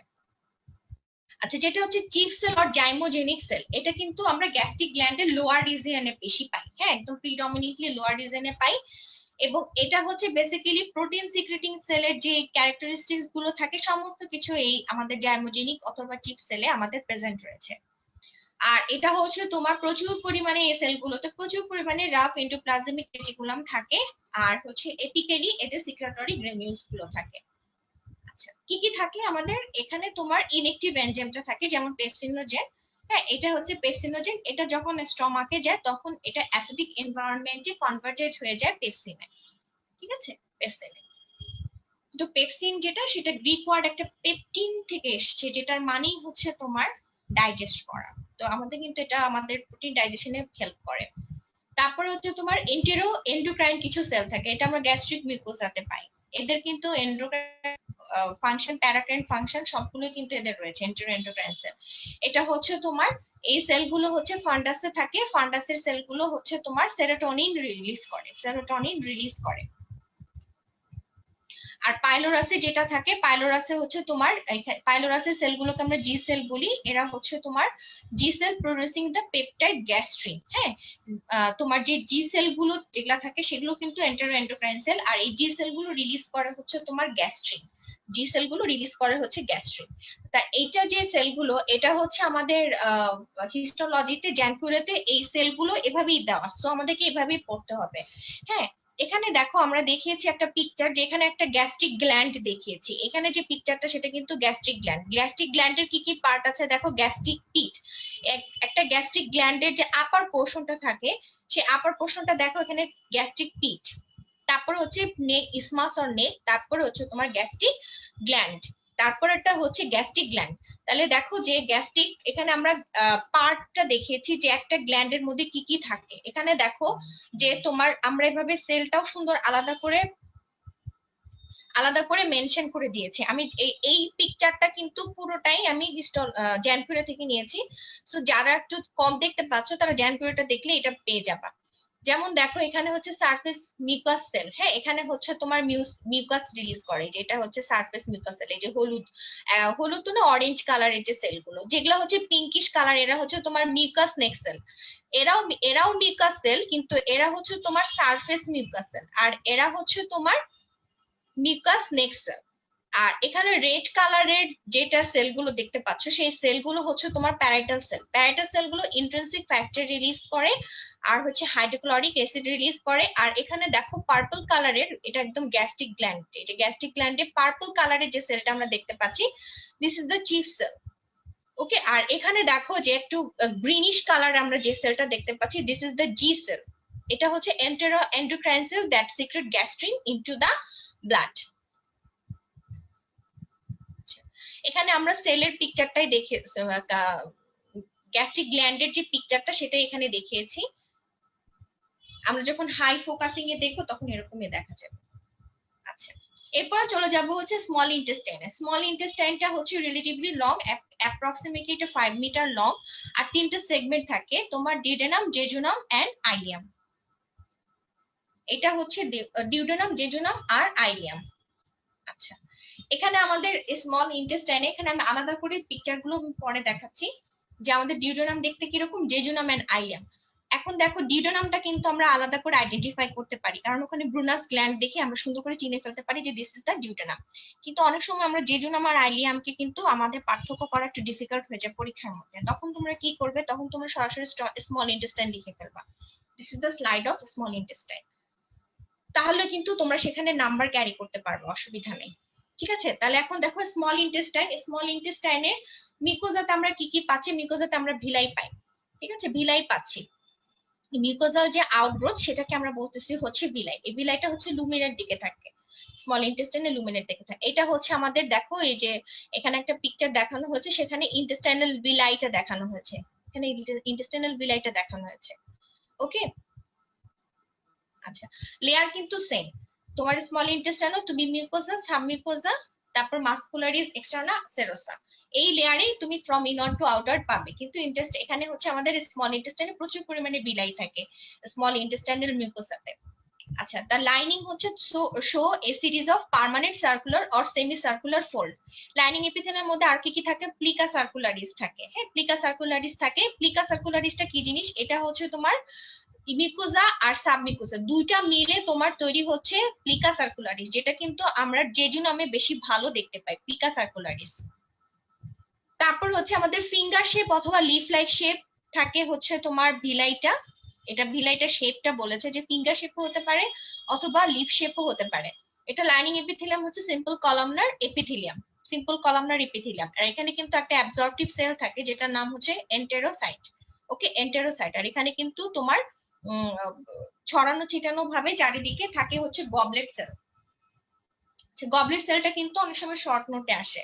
আচ্ছা, যেটা হচ্ছে চিফ সেল অর জাইমোজেনিক সেল, এটা কিন্তু আমরা গ্যাস্ট্রিক গ্ল্যান্ডের লোয়ার রিজিয়নে বেশি পাই, হ্যাঁ একদম প্রিডমিনেন্টলি লোয়ার রিজিয়নে পাই। এবং এটা হচ্ছে বেসিক্যালি প্রোটিন সিক্রেটিং সেলের যে ক্যারেক্টারিস্টিক্স গুলো থাকে সমস্ত কিছু এই আমাদের জাইমোজেনিক অথবা চিফ সেলে আমাদের প্রেজেন্ট রয়েছে। আর এটা হচ্ছে তোমার প্রচুর পরিমাণে এই সেলগুলোতে প্রচুর পরিমাণে রাফ এন্ডোপ্লাজমিক রেটিকুলাম থাকে, আর হচ্ছে এপিক্যালি এতে সিক্রেটরি গ্রানিউলস গুলো থাকে। আচ্ছা, কি কি থাকে আমাদের এখানে, তোমার ইলেকট্রিভ এনজাইমটা থাকে যেমন পেপসিনোজেন, হ্যাঁ এটা হচ্ছে পেপসিনোজেন, এটা যখন স্টমাকে যায় তখন এটা অ্যাসিডিক এনভায়রনমেন্টে কনভার্টেড হয়ে যায় পেপসিনে, ঠিক আছে, পেপসিনে। তো পেপসিন যেটা সেটা গ্রিক ওয়ার্ড একটা পেপটিন থেকে এসেছে, যেটার মানেই হচ্ছে তোমার ডাইজেস্ট করা। তো আমাদের কিন্তু এটা আমাদের প্রোটিন ডাইজেশনে হেল্প করে। তারপরে হচ্ছে তোমার এন্ডোক্রাইন কিছু সেল থাকে, এটা আমরা গ্যাস্ট্রিক মিউকোসাতে পাই। এদের কিন্তু এন্ডোক্রাইন ফাংশন, প্যারাক্রাইন ফাংশন সবগুলোই কিন্তু এদের রয়েছে, এন্ডোক্রাইন সেল। এটা হচ্ছে তোমার এই সেলগুলো হচ্ছে ফান্ডাসে থাকে, ফান্ডাসের সেলগুলো হচ্ছে তোমার সেরোটোনিন রিলিজ করে। আর পাইলোরাসে যেটা থাকে, পাইলোরাসে হচ্ছে তোমার পাইলোরাসের সেলগুলোকে আমরা জি সেল বলি, এরা হচ্ছে তোমার G cell producing the peptide gastrin, হ্যাঁ তোমার যে জি সেল গুলো যেগুলা থাকে সেগুলো কিন্তু এন্ডোক্রাইন সেল, আর এই জি সেল গুলো রিলিজ করে হচ্ছে তোমার গ্যাস্ট্রিন, জি সেল গুলো রিলিজ করে হচ্ছে গ্যাস্ট্রিন। তা এইটা যে সেলগুলো, এটা হচ্ছে আমাদের হিস্টোলজিতে জ্যানকুরেতে এই সেলগুলো এভাবেই দেওয়া, সো আমাদেরকে এভাবেই পড়তে হবে। হ্যাঁ, এখানে দেখো আমরা দেখিয়েছি একটা পিকচার, যেখানে একটা গ্যাস্ট্রিক গ্ল্যান্ড দেখিয়েছি, এখানে যে পিকচারটা সেটা কিন্তু গ্যাস্ট্রিক গ্ল্যান্ড। গ্যাস্ট্রিক গ্ল্যান্ডের কি কি পার্ট আছে দেখো, গ্যাস্ট্রিক পিট, একটা গ্যাস্ট্রিক গ্ল্যান্ডের যে আপার পোর্শনটা থাকে সেই আপার পোর্শনটা দেখো, এখানে গ্যাস্ট্রিক পিট, তারপর হচ্ছে নেক ইসমাস অর নেক, তারপরে হচ্ছে তোমার গ্যাস্ট্রিক গ্ল্যান্ড, তারপর একটা হচ্ছে গ্যাস্ট্রিক গ্ল্যান্ড। তাহলে দেখো যে গ্যাস্ট্রিক, এখানে আমরা পার্টটা দেখিয়েছি যে একটা গ্ল্যান্ডের মধ্যে কি কি থাকে। এখানে দেখো যে তোমার আমরা এভাবে সেলটাও সুন্দর আলাদা করে মেনশন করে দিয়েছি। আমি এই পিকচারটা কিন্তু পুরোটাই আমি জ্যানকুরা থেকে নিয়েছি, সো যারা একটু কম দেখতে পাচ্ছ তারা জ্যানকুরাটা দেখলে এটা পেয়ে যাবা। যেমন দেখো এখানে হচ্ছে সারফেস মিউকাস সেল, হ্যাঁ এখানে হচ্ছে তোমার মিউকাস রিলিজ করে, যেটা হচ্ছে সারফেস মিউকাস সেল। এই যে হলুদ তো না, অরেঞ্জ কালারের যে সেলগুলো যেগুলো হচ্ছে পিঙ্কিশ কালার, এরা হচ্ছে তোমার মিউকাস নেক সেল। এরাও মিউকাস সেল, কিন্তু এরা হচ্ছে তোমার সারফেস মিউকাস সেল, আর এরা হচ্ছে তোমার মিউকাস নেক সেল। আর এখানে রেড কালারের যেটা সেলগুলো দেখতে পাচ্ছ সেই সেলগুলো হচ্ছে তোমার প্যারাইটাল সেল। প্যারাইটাল সেলগুলো ইন্ট্রিনসিক ফ্যাক্টর রিলিজ করে আর হচ্ছে হাইড্রোক্লোরিক অ্যাসিড রিলিজ করে। আর এখানে দেখো পার্পল কালারের, এটা একদম গ্যাস্ট্রিক গ্ল্যান্ড। এই যে গ্যাস্ট্রিক গ্ল্যান্ডে পার্পল কালারের যে সেলটা আমরা দেখতে পাচ্ছি, this is the chief cell. Okay, আর এখানে দেখো যে একটু গ্রিনিশ কালার আমরা যে সেলটা দেখতে পাচ্ছি, this is the G cell. এটা হচ্ছে endocrine cell that secrete gastrin into the blood. এখানে আমরা সেলের পিকচারটাই দেখে, গ্যাস্ট্রিক গ্ল্যান্ডের যে পিকচারটা সেটা এখানে দেখিয়েছি। আমরা যখন হাই ফোকাসিং এ দেখবো তখন এরকমই দেখা যাবে। আচ্ছা, এরপর চলে যাব হচ্ছে স্মল ইন্টেস্টাইনে। স্মল ইন্টেস্টাইনটা হচ্ছে রিলেটিভলি লং, অ্যাপ্রক্সিমেটলি এটা 5 মিটার লং। আর তিনটা সেগমেন্ট থাকে তোমার, ডিউডেনাম, জেজুনাম এন্ড আইলিয়াম। এটা হচ্ছে ডিউডেনাম, জেজুনাম আর আইলিয়াম। আচ্ছা, এখানে আমাদের স্মল ইন্টেস্টাইনে, এখানে আমি আলাদা করে পিকচার গুলো পরে দেখাচ্ছি যে আমাদের ডিউডেনাম দেখতে কিরকম, জেজুনাম এন্ড আইলিয়াম। এখন দেখো ডিউডেনামটা কিন্তু আমরা আলাদা করে আইডেন্টিফাই করতে পারি, কারণ ওখানে ব্রুনাস গ্ল্যান্ড দেখে আমরা সুন্দর করে চিনে ফেলতে পারি যে দিস ইজ দ্য ডিউডেনাম। কিন্তু অনেক সময় আমরা জেজুনাম আর আইলিয়ামকে কিন্তু আমাদের পার্থক্য করা একটু ডিফিকাল্ট হয়ে যায় পরীক্ষার মধ্যে। তখন তোমরা কি করবে, তখন তোমরা সরাসরি স্মল ইন্টেস্টাইন লিখে ফেলবা। This is the slide of small intestine. তাহলে কিন্তু তোমরা সেখানে নাম্বার ক্যারি করতে পারবে, অসুবিধা নেই। ঠিক আছে, তাহলে এখন দেখো স্মল ইন্টেস্টাইন। স্মল ইন্টেস্টাইনে মিউকোজাতে আমরা কি কি পাচ্ছি? মিউকোজাতে আমরা ভিলাই পাই। ঠিক আছে, ভিলাই পাচ্ছি। মিউকোজাল যে আউটগ্রোথ সেটাকে আমরা বলতেছি হচ্ছে ভিলাই। এই ভিলাইটা হচ্ছে লুমিনের দিকে থাকে, স্মল ইন্টেস্টাইনে লুমিনের দিকে থাকে। এটা হচ্ছে আমাদের, দেখো এই যে এখানে একটা পিকচার দেখানো হয়েছে, সেখানে ইন্টেস্টাইনাল ভিলাইটা দেখানো হয়েছে, এখানে ইন্টেস্টাইনাল ভিলাইটা দেখানো হয়েছে। ওকে, আচ্ছা, লেয়ার কিন্তু সেম। তোমার স্মল ইন্টেস্টাইনও তুমি মিউকোজা, সাবমিউকোজা, তারপর মাসকুলারিস, এক্সটার্না, সেরোসা, এই লেয়ারেই তুমি ফ্রম ইনওয়ার্ড টু আউটওয়ার্ড পাবে। কিন্তু এখানে হচ্ছে আমাদের স্মল ইন্টেস্টাইনে প্রচুর পরিমাণে বিলাই থাকে স্মল ইন্টেস্টাইনাল মিউকোসাতে। আচ্ছা, the lining হচ্ছে show a series of permanent circular or semi circular fold. Lining এপিথেলিয়ামের মধ্যে আর কি কি থাকে? প্লিকা সার্কুলারিস থাকে। হ্যাঁ, প্লিকা সার্কুলারিস থাকে। প্লিকা সার্কুলারিসটা কি জিনিস? এটা হচ্ছে তোমার মিউকোজা আর সাবমিউকোজা দুইটা মিলে তোমার তৈরি হচ্ছে প্লিকা সার্কুলারিস, যেটা কিন্তু আমরা জেজুনামে বেশি ভালো দেখতে পাই, প্লিকা সার্কুলারিস। তারপর হচ্ছে আমাদের ফিঙ্গার শেপ অথবা লিফ লাইক শেপ থাকে হচ্ছে তোমার ভিলাইটা। এটা ভিলাইটা শেপটা বলেছে যে ফিঙ্গার শেপও হতে পারে অথবা লিফ শেপও হতে পারে। এটা লাইনিং এপিথেলিয়াম হচ্ছে simple columnar epithelium, simple columnar epithelium. আর এখানে কিন্তু একটা অ্যাবজর্পটিভ সেল থাকে যেটার নাম হচ্ছে এন্টেরোসাইট। ওকে, এন্টেরোসাইট। আর এখানে কিন্তু তোমার ছড়ানো ছিটানো ভাবে চারিদিকে থাকে হচ্ছে গবলেট সেল। গবলেট সেলটা কিন্তু অনেক সময় শর্ট নোটে আসে।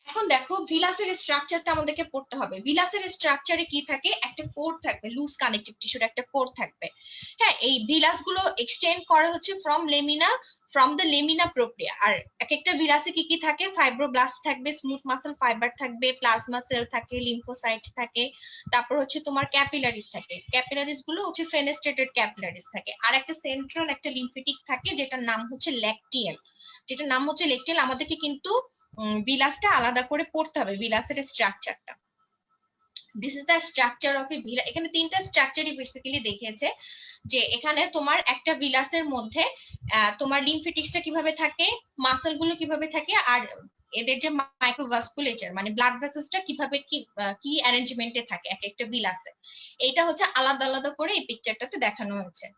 এখন দেখো ভিলাসের স্ট্রাকচারটা আমাদেরকে পড়তে হবে। ভিলাসের স্ট্রাকচারে কি থাকে? একটা কোর থাকবে, লুজ কানেকটিভ টিস্যুর একটা কোর থাকবে। হ্যাঁ, এই ভিলাস গুলো এক্সটেন্ড করা হচ্ছে ফ্রম দ্য লেমিনা প্রোপ্রিয়া। আর এক একটা ভিলাসে কি কি থাকে? ফাইব্রোব্লাস্ট থাকবে, স্মুথ মাসল ফাইবার থাকবে, প্লাজমা সেল থাকে, লিম্ফোসাইট থাকে, তারপর হচ্ছে তোমার ক্যাপিলারিস থাকে। ক্যাপিলারিস গুলো হচ্ছে ফেনেস্ট্রেটেড ক্যাপিলারিস থাকে। আর একটা সেন্ট্রাল একটা লিম্ফেটিক থাকে যেটার নাম হচ্ছে ল্যাকটিয়াল। আমাদেরকে কিন্তু বিলাসটা আলাদা করে পড়তে হবে, বিলাসের স্ট্রাকচারটা। This is the structure of A villa. এখানে তিনটা স্ট্রাকচারই বেসিক্যালি দেখিয়েছে যে এখানে তোমার একটা বিলাসের মধ্যে তোমার লিম্ফেটিক্সটা কিভাবে থাকে, মাসল গুলো কিভাবে থাকে, আর এদের যে মাইক্রোভাস্কুলেচার মানে ব্লাড ভেসেলসটা কিভাবে কি অ্যারেঞ্জমেন্টে থাকে এক একটা বিলাসে, এইটা হচ্ছে আলাদা আলাদা করে এই পিকচারটাতে দেখানো হয়েছে।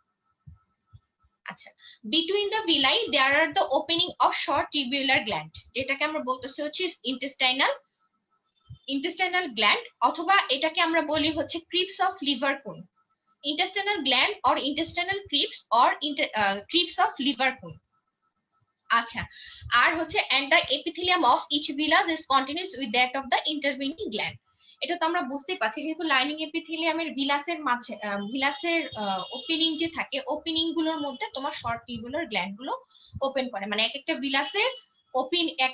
আচ্ছা, between the villi there are the opening of short tubular gland, যেটাকে আমরা বলতেছি হচ্ছে ইন্টেস্টাইনাল গ্ল্যান্ড, অথবা এটাকে আমরা বলি হচ্ছে crypts of Lieberkuhn. Intestinal gland or intestinal crypts or crypts of Lieberkuhn. আচ্ছা, আর হচ্ছে and the epithelium of each villus is continuous with that of the intervening gland. এটা তো আমরা বুঝতেই পারছি, যেহেতু লাইনিং এপিথেলিয়ামের ভিলাসের মাঝে ভিলাসের ওপেনিং যে থাকে, ওপেনিং গুলোর মধ্যে তোমার শর্ট টিউবুলার গ্ল্যান্ড গুলো ওপেন করে। মানে এক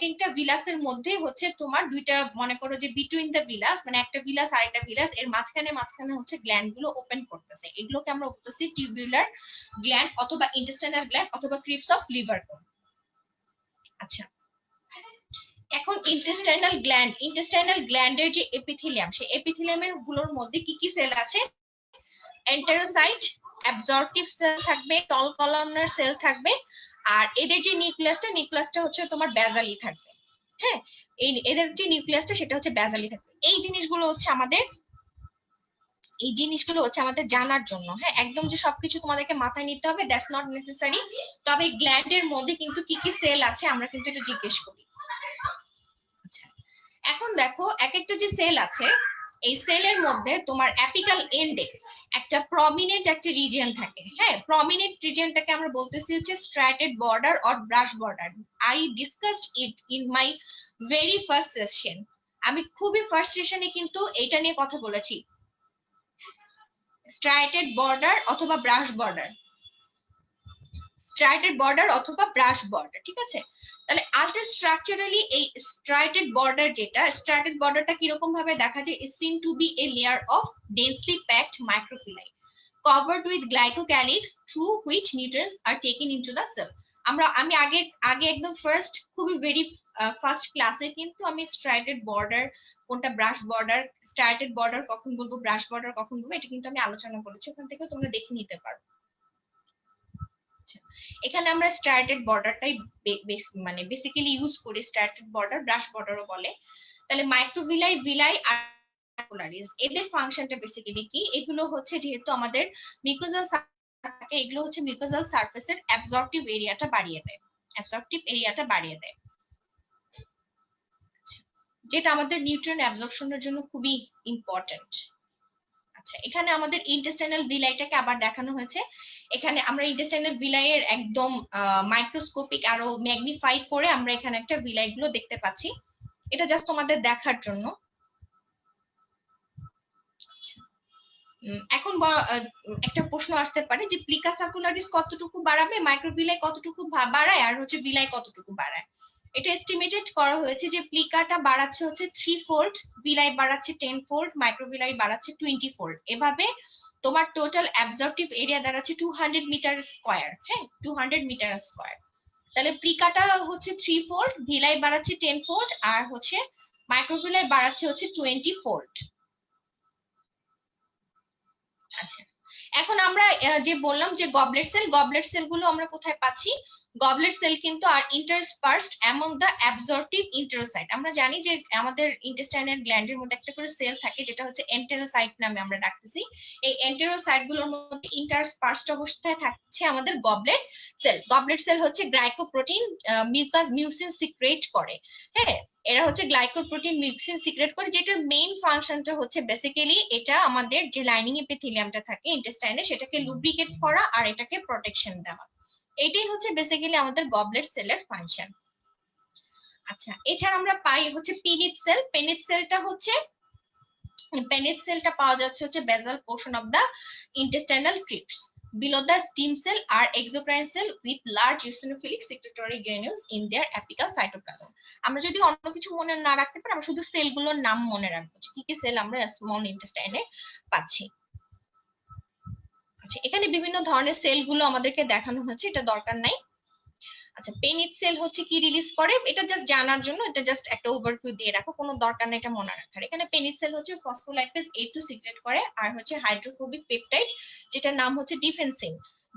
একটা ভিলাসের মধ্যে হচ্ছে তোমার দুইটা, মনে করো যে বিটুইন দ্য ভিলাস মানে একটা ভিলাস আর একটা ভিলাস এর মাঝখানে হচ্ছে গ্ল্যান্ড গুলো ওপেন করতেছে, এগুলোকে আমরা বলতেছি টিউবুলার গ্ল্যান্ড অথবা ইন্টেস্টাইনাল গ্ল্যান্ড অথবা ক্রিপস অফ লিভার কোন। আচ্ছা, এখন ইন্টেস্টাইনাল গ্ল্যান্ডের যে এপিথেলিয়াম, সেই এপিথেলিয়ামের গুলোর মধ্যে কি কি সেল আছে? এন্টেরোসাইট, অ্যাবজর্পটিভ সেল থাকবে, টল কলামনার সেল থাকবে, আর এদের যে নিউক্লিয়াসটা হচ্ছে তোমার ব্যাজালি থাকবে। হ্যাঁ, এদের যে নিউক্লিয়াসটা সেটা হচ্ছে ব্যাজালি থাকবে। এই জিনিসগুলো হচ্ছে আমাদের জানার জন্য। হ্যাঁ, একদম যে সবকিছু তোমাদেরকে মাথায় নিতে হবে দ্যাটস নট নেসেসারি। তবে গ্ল্যান্ডের মধ্যে কিন্তু কি কি সেল আছে আমরা কিন্তু এটা জিজ্ঞেস করি। আচ্ছা, এখন দেখো এক একটা যে সেল আছে, এই সেলের মধ্যে তোমার অ্যাপিকাল এন্ডে একটা প্রমিনেন্ট একটা রিজিয়ন থাকে। হ্যাঁ, প্রমিনেন্ট রিজিয়নটাকে আমরা বলতেছি হচ্ছে striated border or brush border. I discussed it in my very first session. আমি খুবই ফার্স্ট সেশনে কিন্তু এটা নিয়ে কথা বলেছি, স্ট্রাইটেড বর্ডার অথবা ব্রাশ বর্ডার, স্ট্রাইটেড বর্ডার অথবা ব্রাশ বর্ডার। ঠিক আছে, তাহলে আল্ট্রা স্ট্রাকচারালি এই স্ট্রাইটেড বর্ডার যেটা, স্ট্রাইটেড বর্ডারটা কিরকম ভাবে দেখা যায়, is seen to be a layer of densely packed microvilli covered with glycocalyx through which nutrients are taken into the cell. আমি আগে একদম খুবই ভেরি ফার্স্ট ক্লাসে কিন্তু আমি স্ট্রাইটেড বর্ডার কোনটা, ব্রাশ বর্ডার, স্ট্রাইটেড বর্ডার কখন বলবো, ব্রাশ বর্ডার কখন বলবো, এটা কিন্তু আমি আলোচনা করেছি, ওখান থেকে তোমরা দেখে নিতে পারো। এখানে আমরা স্ট্রাইটেড বর্ডারটাই মানে বেসিক্যালি ইউজ করি, স্ট্রাইটেড বর্ডার, ব্রাশ বর্ডারও বলে। তাহলে মাইক্রোভিলাই, ভিলাই আর পোলারিস, এদের ফাংশনটা বেসিক্যালি কি, এগুলো হচ্ছে যেহেতু আমাদের মিউকোজাল থাকে, এগুলো হচ্ছে মিউকোজাল সারফেসের অ্যাবজর্পটিভ এরিয়াটা বাড়িয়ে দেয়, যেটা আমাদের নিউট্রিয়েন্ট অ্যাবজর্পশনের জন্য খুবই ইম্পর্টেন্ট। আচ্ছা, এখানে আমাদের ইন্টেস্টাইনাল ভিলাইটাকে আবার দেখানো হয়েছে। এখানে আমরা ইন্টেস্টাইনাল ভিলাইয়ের একদম মাইক্রোস্কোপিক আরো ম্যাগনিফাই করে আমরা এখানে একটা ভিলাই গুলো দেখতে পাচ্ছি, এটা জাস্ট তোমাদের দেখার জন্য। এখন একটা প্রশ্ন আসতে পারে যে প্লিকা সার্কুলারিস কতটুকু বাড়াবে, মাইক্রোভিলাই কতটুকু বাড়ায়, আর হচ্ছে ভিলাই কতটুকু বাড়ায়। এটা এস্টিমেটেড করা হয়েছে যে প্লিকাটা বাড়াচ্ছে হচ্ছে 3 ফোল্ড, ভিলাই বাড়াচ্ছে 10 ফোল্ড, মাইক্রোভিলাই বাড়াচ্ছে 20 ফোল্ড। এভাবে তোমার টোটাল অ্যাবজর্পটিভ এরিয়া দাঁড়াচ্ছে 200 মিটার স্কয়ার। হ্যাঁ, 200 মিটার স্কয়ার। তাহলে প্লিকাটা হচ্ছে 3 ফোল্ড, ভিলাই বাড়াচ্ছে 10 ফোল্ড, আর হচ্ছে মাইক্রোভিলাই বাড়াচ্ছে হচ্ছে 20 ফোল্ড। আচ্ছা, এখন আমরা যে বললাম যে গবলেট সেল গুলো আমরা কোথায় পাচ্ছি, গবলেট সেল কিন্তু আর ইন্টারস্পার্সড অ্যামং দ্য অ্যাবজর্পটিভ ইন্টেরোসাইট। আমরা জানি যে আমাদের ইন্টেস্টাইনাল গ্ল্যান্ডের মধ্যে একটা করে সেল থাকে যেটা হচ্ছে এন্টেরোসাইট নামে আমরা ডাকতেছি। এই এন্টেরোসাইট গুলোর মধ্যে ইন্টারস্পার্সড অবস্থায় থাকছে আমাদের গবলেট সেল হচ্ছে গ্লাইকোপ্রোটিন মিউসিন সিক্রেট করে। হ্যাঁ, এরা হচ্ছে গ্লাইকোপ্রোটিন মিউসিন সিক্রেট করে, যেটার মেইন ফাংশনটা হচ্ছে বেসিক্যালি এটা আমাদের যে লাইনিং এপিথেলিয়ামটা থাকে ইন্টেস্টাইনে সেটাকে লুব্রিকেট করা আর এটাকে প্রোটেকশন দেওয়া। এটাই হচ্ছে বেসিক্যালি আমাদের গবলেট সেলের ফাংশন। আচ্ছা, এছাড়া আমরা পাই হচ্ছে পিনিট সেলটা হচ্ছে পেনিট সেলটা পাওয়া যাচ্ছে হচ্ছে basal portion of the intestinal crypts below the stem cell are exocrine cell with large eosinophilic secretory granules in their apical cytoplasm. আমরা যদি অন্য কিছু মনে না রাখতে পারি, আমরা শুধু সেলগুলোর নাম মনে রাখবো কি কি সেল আমরা স্মল ইন্টেস্টাইনে পাচ্ছি। আচ্ছা, এখানে বিভিন্ন ধরনের সেলগুলো আমাদেরকে দেখানো হয়েছে, এটা দরকার নাই। আচ্ছা, পেনিট সেল হচ্ছে কি রিলিজ করে, এটা জাস্ট জানার জন্য, এটা জাস্ট একটা ওভারভিউ দিয়ে রাখো, কোনো দরকার নেই এটা মনে রাখার। এখানে পেনিট সেল হচ্ছে ফসফোলাইপেজ A2 সিক্রেট করে, আর হচ্ছে হাইড্রোফোবিক পেপটাইড যেটার নাম হচ্ছে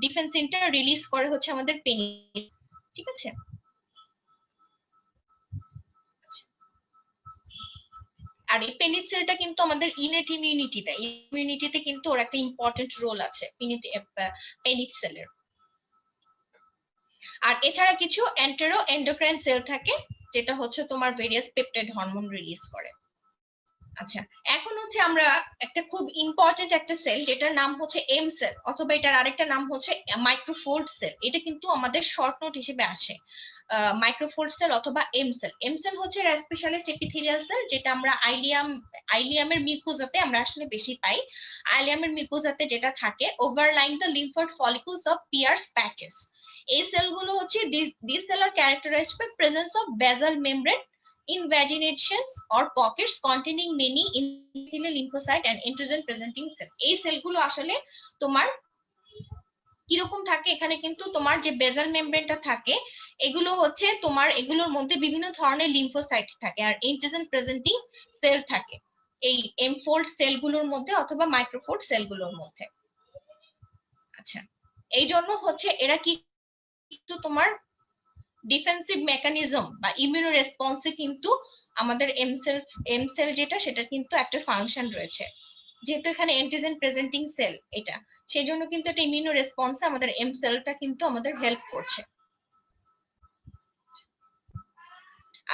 ডিফেন্সিনটা রিলিজ করে হচ্ছে আমাদের পেনিট। ঠিক আছে, আর এই পেনিট সেলটা কিন্তু আমাদের ইনেট ইমিউনিটি দেয়, ইমিউনিটিতে কিন্তু ওর একটা ইম্পর্টেন্ট রোল আছে পেনিট সেলের। আর এছাড়া কিছু এন্ডোক্রাইন সেল থাকে যেটা হচ্ছে তোমার ভেরিয়াস পেপটাইড হরমোন রিলিজ করে। আচ্ছা, এখন হচ্ছে আমরা একটা খুব ইম্পর্টেন্ট একটা সেল যেটার নাম হচ্ছে এম সেল, অথবা এটার আরেকটা নাম হচ্ছে মাইক্রোফোল্ড সেল। এটা কিন্তু আমাদের শর্ট নোট হিসেবে আসে, মাইক্রোফোল্ড সেল অথবা এম সেল হচ্ছে স্পেশালিস্ট এপিথেলিয়াল সেল, যেটা আমরা আইলিয়ামের মিউকোজাতে আমরা আসলে বেশি পাই। আইলিয়ামের মিউকোজাতে যেটা থাকে overlying the lymphoid follicles of Peyer's patches. এই সেলগুলো হচ্ছে this cell are characterized by presence of basal membrane invaginations or pockets containing many epithelial lymphocyte and antigen presenting cell. এই সেলগুলো আসলে তোমার কিরকম থাকে, এখানে কিন্তু তোমার যে বেসাল মেমব্রেনটা থাকে এগুলো হচ্ছে তোমার এগুলোর মধ্যে বিভিন্ন ধরনের লিম্ফোসাইট থাকে আর অ্যান্টিজেন প্রেজেন্টিং সেল থাকে এই এম ফোল্ড সেলগুলোর মধ্যে অথবা মাইক্রোফোল্ড সেলগুলোর মধ্যে। এই জন্য হচ্ছে এরা কিন্তু তোমার ডিফেন্সিভ মেকানিজম বা ইমিউনো রেসপন্সে কিন্তু আমাদের এমসেল যেটা সেটা কিন্তু একটা ফাংশন রয়েছে, যেহেতু এখানে অ্যান্টিজেন প্রেজেন্টিং সেল এটা, সেই জন্য কিন্তু এটা ইমিউনো রেসপন্সে আমাদের এম সেলটা কিন্তু আমাদের হেল্প করছে।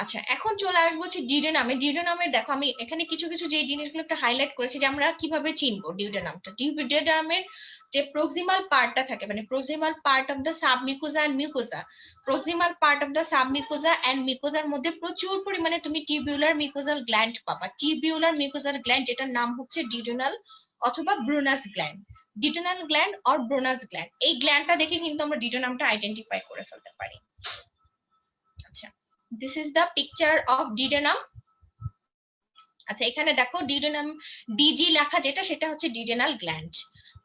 আচ্ছা, এখন চলে আসবো হচ্ছে ডিউডেনামে। ডিউডেনামের দেখো আমি এখানে কিছু কিছু যে জিনিসগুলো একটা হাইলাইট করেছি যে আমরা কিভাবে চিনবো ডিউডেনামটা। ডিউডেনামের যে প্রক্সিমাল পার্টটা থাকে, মানে proximal part of the submucosa and mucosa, proximal part of the submucosa and মিউকোজার মধ্যে প্রচুর পরিমাণে তুমি টিউবিউলার মিউকোজাল গ্ল্যান্ড পাবা। টিউবিউলার মিউকোজাল গ্ল্যান্ড যেটার নাম হচ্ছে ডিউডেনাল অথবা Brunner's gland. Duodenal gland or Brunner's gland, এই গ্ল্যান্ডটা দেখে কিন্তু আমরা ডিউডেনামটা আইডেন্টিফাই করে ফেলতে পারি। আচ্ছা, this is the picture of duodenum. আচ্ছা, এখানে দেখো ডিউডেনাম, ডিজি লেখা যেটা সেটা হচ্ছে ডিউডেনাল গ্ল্যান্ড।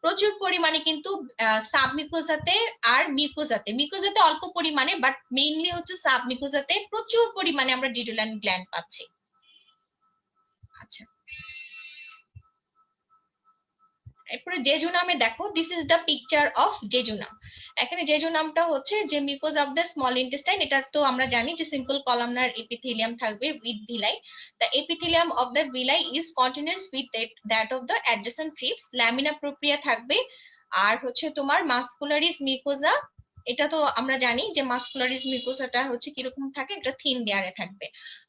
প্রচুর পরিমাণে কিন্তু সাবমিউকোজাতে আর মিউকোজাতে, মিউকোজাতে অল্প পরিমাণে, বাট মেইনলি হচ্ছে সাবমিউকোজাতে প্রচুর পরিমাণে আমরা ডিউডেনাল গ্ল্যান্ড পাচ্ছি। আচ্ছা, এরপরে জেজুনামে দেখো, this is the picture of jejunum. এখানে জেজুনামটা হচ্ছে যে mucosa of the small intestine, এটা তো আমরা জানি যে সিম্পল কলামনার এপিথেলিয়াম থাকবে with villi. The epithelium of the villi is continuous with that of the adjacent crypts. Lamina propria থাকবে। আর হচ্ছে তোমার মাসকুলারিস মিউকোজা, এটা তো আমরা জানি যে মাসকুলারিস মিউকোজাটা হচ্ছে কিরকম থাকে, একটা থিন লেয়ারে থাকবে।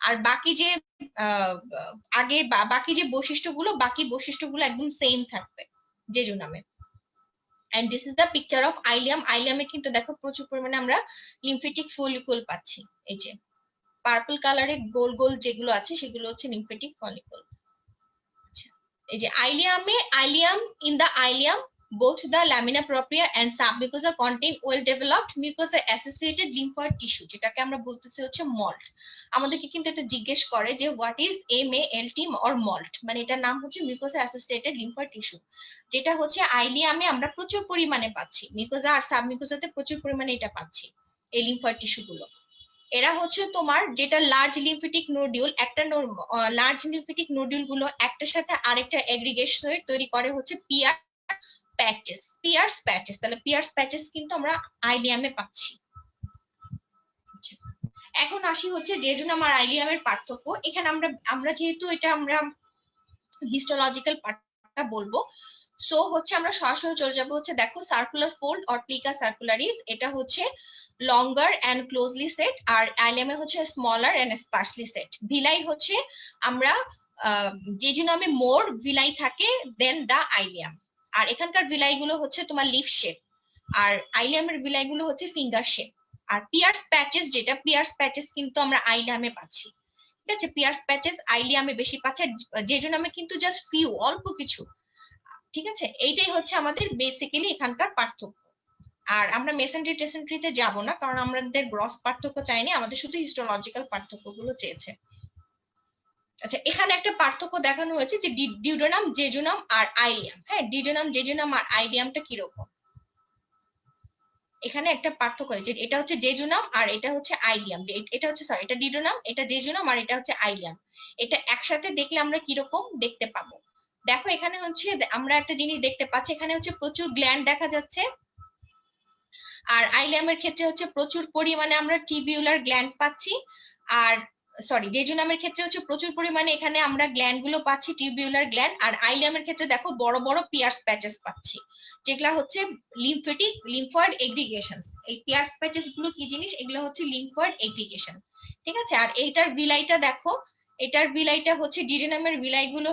আর বাকি যে আগে বাকি যে বৈশিষ্ট্যগুলো, বাকি বৈশিষ্ট্যগুলো একদম সেম থাকবে জেজুনামে। And this is the picture of ileum. আইলিয়ামে কিন্তু দেখো প্রচুর পরিমাণে আমরা লিম্ফেটিক ফলিকল পাচ্ছি। এই যে পার্পল কালারের গোল গোল যেগুলো আছে সেগুলো হচ্ছে লিম্ফেটিক ফলিকল। এই যে ileum in the ileum both the lamina propria and submucosa contain well developed mucosa associated lymphoid tissue, যেটাকে আমরা বলতেছি হচ্ছে মল্ট। আমাদেরকে কিন্তু এটা জিজ্ঞেস করে যে what is MALT or malt, মানে এটার নাম হচ্ছে মিউকোসা অ্যাসোসিয়েটেড লিম্ফয়েড টিস্যু, যেটা হচ্ছে আইলিয়ামে আমরা প্রচুর পরিমাণে পাচ্ছি, মিউকোসা আর সাবমিউকোসাতে প্রচুর পরিমাণে এটা পাচ্ছি এই লিম্ফয়েড টিস্যু গুলো। এরা হচ্ছে তোমার যেটা লার্জ লিম্ফেটিক নোডিউল, একটা লার্জ লিম্ফেটিক নোডিউল গুলো একটার সাথে আরেকটা এগ্রিগেশন তৈরি করে হচ্ছে পিয়ার প্যাচেস, পিয়ার্স প্যাচেস। তাহলে পিয়ার্স প্যাচেস কিন্তু আমরা আইলিয়ামে পাচ্ছি। এখন আসি হচ্ছে জেজুনাম আর আইলিয়ামের পার্থক্য। এখানে আমরা যেহেতু এটা আমরা হিস্টোলজিক্যাল পার্টটা বলবো, সো হচ্ছে আমরা সরাসরি চলে যাবো হচ্ছে দেখো সার্কুলার ফোল্ড অর প্লিকা সার্কুলারিস, এটা হচ্ছে লঙ্গার এন্ড ক্লোজলি সেট, আর আইলিয়ামে হচ্ছে স্মলার এন্ড স্পার্সলি সেট। ভিলাই হচ্ছে আমরা জেজুনামে মোর ভিলাই থাকে দেন দা আইলিয়াম, আর এখানকার ভিলাই গুলো হচ্ছে তোমার লিফ শেপ, আর আইলিয়ামের ভিলাই গুলো হচ্ছে ফিঙ্গার শেপ। আর পিয়ার্স প্যাচেস, যেটা পিয়ার্স প্যাচেস কিন্তু আমরা আইলিয়ামে পাচ্ছি, ঠিক আছে। পিয়ার্স প্যাচেস আইলিয়ামে বেশি পাচ্ছে, জেজুনামে কিন্তু জাস্ট ফিউ, অল্প কিছু, ঠিক আছে। এইটাই হচ্ছে আমাদের বেসিক্যালি এখানকার পার্থক্য। আর আমরা মেসেন্ট্রি টেসেন্ট্রিতে যাব না, কারণ আমাদের গ্রস পার্থক্য চাইনি, আমাদের শুধু হিস্টোলজিক্যাল পার্থক্যগুলো চেয়েছে। আচ্ছা, এখানে একটা পার্থক্য দেখানো হয়েছে যে ডিউডেনাম, জেজুনাম আর আইলিয়াম। হ্যাঁ, ডিউডেনাম, জেজুনাম আর আইলিয়ামটা কিরকম, এখানে একটা পার্থক্য হয়েছে, এটা হচ্ছে জেজুনাম আর এটা হচ্ছে আইলিয়াম। এটা হচ্ছে সরি, এটা ডিউডেনাম, এটা জেজুনাম আর এটা হচ্ছে আইলিয়াম। এটা একসাথে দেখলে আমরা কিরকম দেখতে পাবো। দেখো এখানে হচ্ছে আমরা একটা জিনিস দেখতে পাচ্ছি, এখানে হচ্ছে প্রচুর গ্ল্যান্ড দেখা যাচ্ছে, আর আইলিয়ামের ক্ষেত্রে হচ্ছে প্রচুর পরিমাণে আমরা টিবিউলার গ্ল্যান্ড পাচ্ছি। আর সরি, জেজুনামের ক্ষেত্রে হচ্ছে প্রচুর পরিমাণে এখানে আমরা গ্ল্যান্ড গুলো পাচ্ছি, টিবিউলার গ্ল্যান্ড। আর আইলিয়ামের ক্ষেত্রে দেখো বড় বড় পিয়ার্স প্যাচেস পাচ্ছি, যেগুলা হচ্ছে লিম্ফয়েড এগ্রিগেশন। এই পিয়ার্স প্যাচেস গুলো কি জিনিস, এগুলো হচ্ছে লিম্ফয়েড এগ্রিগেশন, ঠিক আছে। আর এইটার ভিলাইটা দেখো, এটার ভিলাইটা হচ্ছে ডিউডেনামের ভিলাই গুলো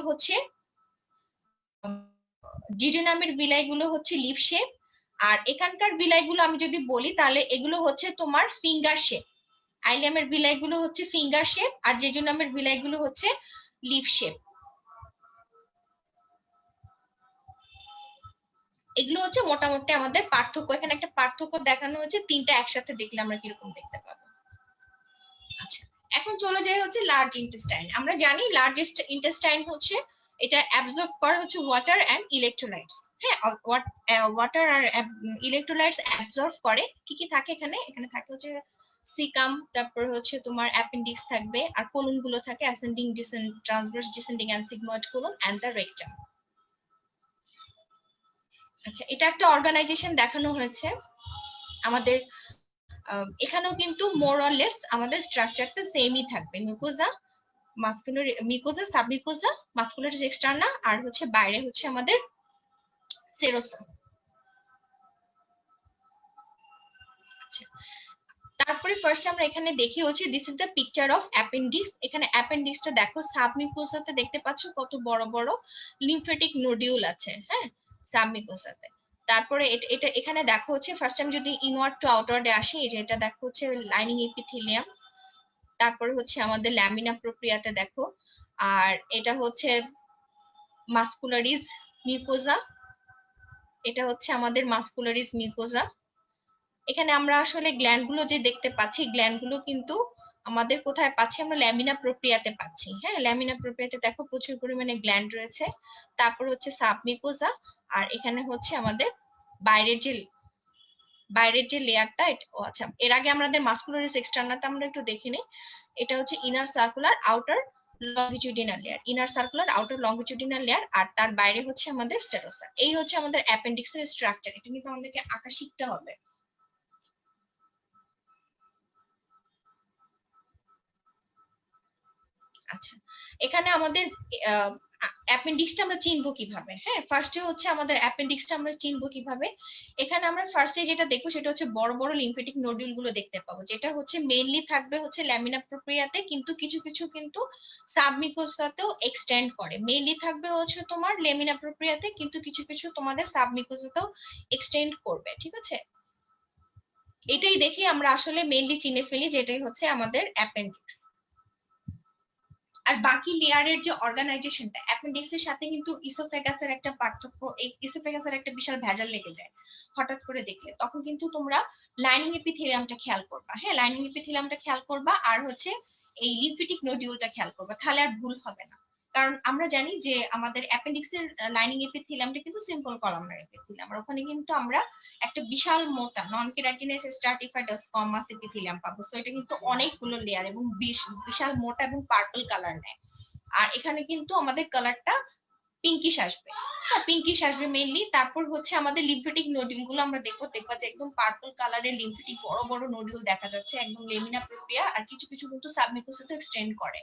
হচ্ছে লিফ শেপ, আর এখানকার বিলাইগুলো আমি যদি বলি তাহলে এগুলো হচ্ছে তোমার ফিঙ্গার শেপ। আইলিয়ামের বিলাইগুলো হচ্ছে ফিঙ্গার শেপ, আর জেজুনামের বিলাইগুলো হচ্ছে লিফ শেপ। এগুলো হচ্ছে মোটামুটি আমাদের পার্থক্য। এখানে একটা পার্থক্য দেখানো হয়েছে, তিনটা একসাথে দেখলে আমরা কিরকম দেখতে পাবো। আচ্ছা, এখন চলে যাই হচ্ছে লার্জ ইন্টেস্টাইন। আমরা জানি লার্জ ইন্টেস্টাইন হচ্ছে এটা অ্যাবজর্ব করে হচ্ছে ওয়াটার এন্ড ইলেকট্রোলাইটস। হ্যাঁ, ওয়াটার আর ইলেকট্রোলাইটস অ্যাবজর্ব করে। কি কি থাকে এখানে, এখানে থাকে হচ্ছে সিকাম, তারপর হচ্ছে তোমার অ্যাপেন্ডিক্স থাকবে, আর কোলন গুলো থাকে ascending, transverse descending and sigmoid colon and the rectum. আচ্ছা, এটা একটা অর্গানাইজেশন দেখানো হয়েছে আমাদের। এখানেও কিন্তু মোর অর লেস আমাদের স্ট্রাকচারটা সেমই থাকবে। মিউকোজা, মাসকুলার মিউকোজা, সাবমিউকোজা, মাসকুলারিস এক্সটার্না, আর হচ্ছে বাইরে হচ্ছে আমাদের সেরোসা। আচ্ছা, তারপরে ফার্স্ট আমরা এখানে দেখি হচ্ছে this is the picture of appendix. এখানে অ্যাপেন্ডিক্সটা দেখো, সাবমিউকোসাতে দেখতে পাচ্ছ কত বড় বড় লিম্ফেটিক নোডিউল আছে, হ্যাঁ, সাবমিউকোসাতে। তারপরে এটা এখানে দেখো হচ্ছে ফার্স্ট টাইম যদি ইনওয়ার্ড টু আউটওয়ার্ডে আসি, এই যে এটা দেখো হচ্ছে লাইনিং এপিথেলিয়াম, তারপরে হচ্ছে আমাদের ল্যামিনা প্রোপ্রিয়াতে দেখো, আর এটা হচ্ছে মাসকুলারিস মিউকোজা, এটা হচ্ছে আমাদের মাসকুলারিস মিউকোজা। এখানে আমরা আসলে গ্ল্যান্ড গুলো যে দেখতে পাচ্ছি, গ্ল্যান্ড গুলো কিন্তু আমাদের কোথায় পাচ্ছি, আমরা ল্যামিনা প্রোপ্রিয়াতে পাচ্ছি। হ্যাঁ, ল্যামিনা প্রোপ্রিয়াতে দেখো প্রচুর পরিমাণে গ্ল্যান্ড রয়েছে। তারপর হচ্ছে সাবমিউকোজা, আর এখানে হচ্ছে আমাদের বাইরের যে লেয়ারটা, আচ্ছা এর আগে আমাদের মাসকুলারিস এক্সটার্নালটা আমরা একটু দেখে নিই। এটা হচ্ছে inner circular outer longitudinal layer, inner circular outer longitudinal layer, আর তার বাইরে হচ্ছে আমাদের সেরোসা। এই হচ্ছে আমাদের অ্যাপেন্ডিক্সের স্ট্রাকচার। এটা কিন্তু আমাদেরকে আঁকা শিখতে হবে। আচ্ছা, এখানে আমাদের অ্যাপেন্ডিক্সটা আমরা চিনবো কিভাবে? হ্যাঁ, ফার্স্টে হচ্ছে আমাদের অ্যাপেন্ডিক্সটা আমরা চিনবো কিভাবে? এখানে আমরা ফার্স্টে যেটা দেখবো সেটা হচ্ছে বড় বড় লিম্ফেটিক নোডিউল গুলো দেখতে পাবো, যেটা হচ্ছে মেইনলি থাকবে হচ্ছে ল্যামিনা প্রোপ্রিয়াতে, কিন্তু কিছু কিছু কিন্তু সাবমিউকোসাতেও এক্সটেন্ড করে। মেইনলি থাকবে হচ্ছে তোমার ল্যামিনা প্রোপ্রিয়াতে, কিন্তু কিছু কিছু তোমাদের সাবমিউকোসাতেও এক্সটেন্ড করবে, ঠিক আছে? এটাই দেখে আমরা আসলে মেইনলি চিনে ফেলি যে এটাই হচ্ছে আমাদের অ্যাপেন্ডিক্স। আর বাকি লেয়ারের যে অর্গানাইজেশনটা, অ্যাপেন্ডিক্সের সাথে কিন্তু ইসোফেগাসের একটা পার্থক্য, এই ইসোফেগাসের একটা বিশাল ভেজাল লেগে যায় হঠাৎ করে দেখলে। তখন কিন্তু তোমরা লাইনিং এপিথেলিয়ামটা খেয়াল করবা। হ্যাঁ, লাইনিং এপিথেলিয়ামটা খেয়াল করবা, আর হচ্ছে এই লিম্ফেটিক নোডিউলটা খেয়াল করবা, তাহলে আর ভুল হবে না। কারণ আমরা জানি যে আমাদের অ্যাপেন্ডিক্সের লাইনিং এপিথেলিয়ামটা কিন্তু সিম্পল কলামনার এপিথেলিয়াম, আর ওখানে কিন্তু আমরা একটা বিশাল মোটা নন কেরাটিনাস স্ট্রাটিফাইড স্কোয়ামাস এপিথেলিয়াম পাবো। সো এটা কিন্তু অনেকগুলো লেয়ার এবং বিশাল মোটা এবং পার্পল কালার নেয়। আর এখানে কিন্তু আমাদের কালারটা পিঙ্কিশ আসবে। হ্যাঁ, পিঙ্কিশ আসবে মেইনলি। তারপর হচ্ছে আমাদের লিম্ফেটিক নোডিউল গুলো আমরা দেখবো যে একদম পার্পল কালারের লিম্ফেটিক বড় বড় নোডিউল দেখা যাচ্ছে, একদম লেমিনা প্রোপ্রিয়া, আর কিছু কিছু কিন্তু সাবমিউকোসাতে এক্সটেন্ড করে।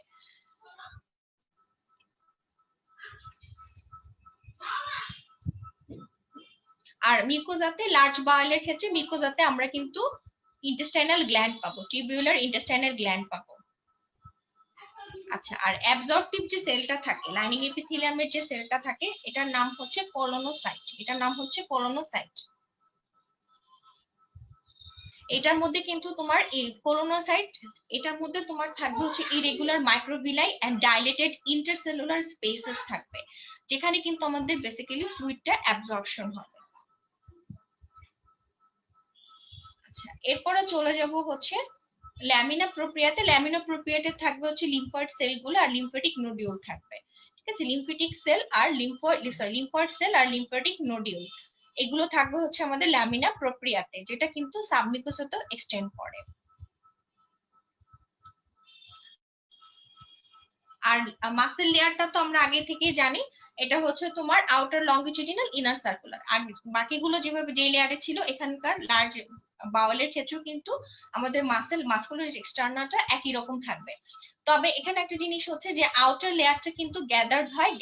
আর মিউকোজাতে লার্জ বাওয়েলের ক্ষেত্রে মিউকোজাতে আমরা কিন্তু ইন্টেস্টাইনাল গ্ল্যান্ড পাবো, টিউবুলার ইন্টেস্টাইনাল গ্ল্যান্ড পাবো। আচ্ছা, আর অ্যাবজর্পটিভ যে সেলটা থাকে, লাইনিং এপিথেলিয়ামের যে সেলটা থাকে, এটার নাম হচ্ছে কলোনোসাইট। এটার নাম হচ্ছে কলোনোসাইট। এটার মধ্যে কিন্তু তোমার এই কলোনোসাইট, এটার মধ্যে তোমার থাকবে হচ্ছে irregular microvilli and dilated intercellular spaces থাকবে, যেখানে কিন্তু আমাদের বেসিক্যালি ফ্লুইডটা অ্যাবজর্পশন হবে। আচ্ছা, এরপরে চলে যাব হচ্ছে ল্যামিনা প্রোপ্রিয়াতে। ল্যামিনা প্রোপ্রিয়াতে থাকবে হচ্ছে লিম্ফয়েড সেলগুলো আর লিম্ফেটিক নোডিউল থাকবে, ঠিক আছে? লিম্ফেটিক সেল আর লিম্ফয়েড সেল আর লিম্ফেটিক নোডিউল, এগুলো থাকবে হচ্ছে আমাদের ল্যামিনা প্রোপ্রিয়াতে, যেটা কিন্তু সাবমিউকোসাতেও এক্সটেন্ড করে। আর মাসেল লেয়ারটা তো আমরা আগে থেকেই জানি, এটা হচ্ছে তোমার আউটার লংগিটিউডিনাল, ইনার সার্কুলার। আর বাকিগুলো যেভাবে যে লেয়ারে ছিল এখানকার লার্জ বাওয়েলের ক্ষেত্রেও কিন্তু আমাদের মাসকুলার এক্সটার্নালটা একই রকম থাকবে। তবে এখানে একটা জিনিস হচ্ছে যে আউটার লেয়ারটা কিন্তু গ্যাদার্ড হয়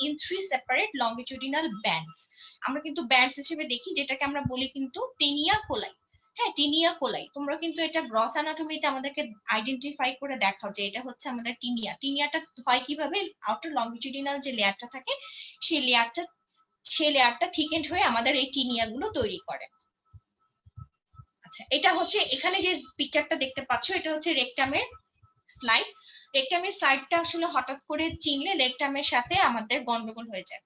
ইন 3 সেপারেট লংগিটিউডিনাল ব্যান্ডস। আমরা কিন্তু ব্যান্ডস হিসেবে দেখি, যেটাকে আমরা বলি কিন্তু টেনিয়া কোলাই। হ্যাঁ, টিনিয়া কোলাই। তোমরা কিন্তু এটা গ্রস অ্যানাটমিতে আমাদেরকে আইডেন্টিফাই করে দেখাও যে এটা হচ্ছে আমাদের টিনিয়া। টিনিয়াটা হয় কিভাবে? আউটার লংগিটিউডিনাল যে লেয়ারটা থাকে, সেই লেয়ারটা থিকেন্ড হয়ে আমাদের এই টিনিয়া গুলো তৈরি করে। আচ্ছা, এটা হচ্ছে এখানে যে পিকচারটা দেখতে পাচ্ছ, এটা হচ্ছে রেকটামের স্লাইড। রেকটামের স্লাইডটা আসলে হঠাৎ করে চিনলে রেকটামের সাথে আমাদের গন্ডগোল হয়ে যায়।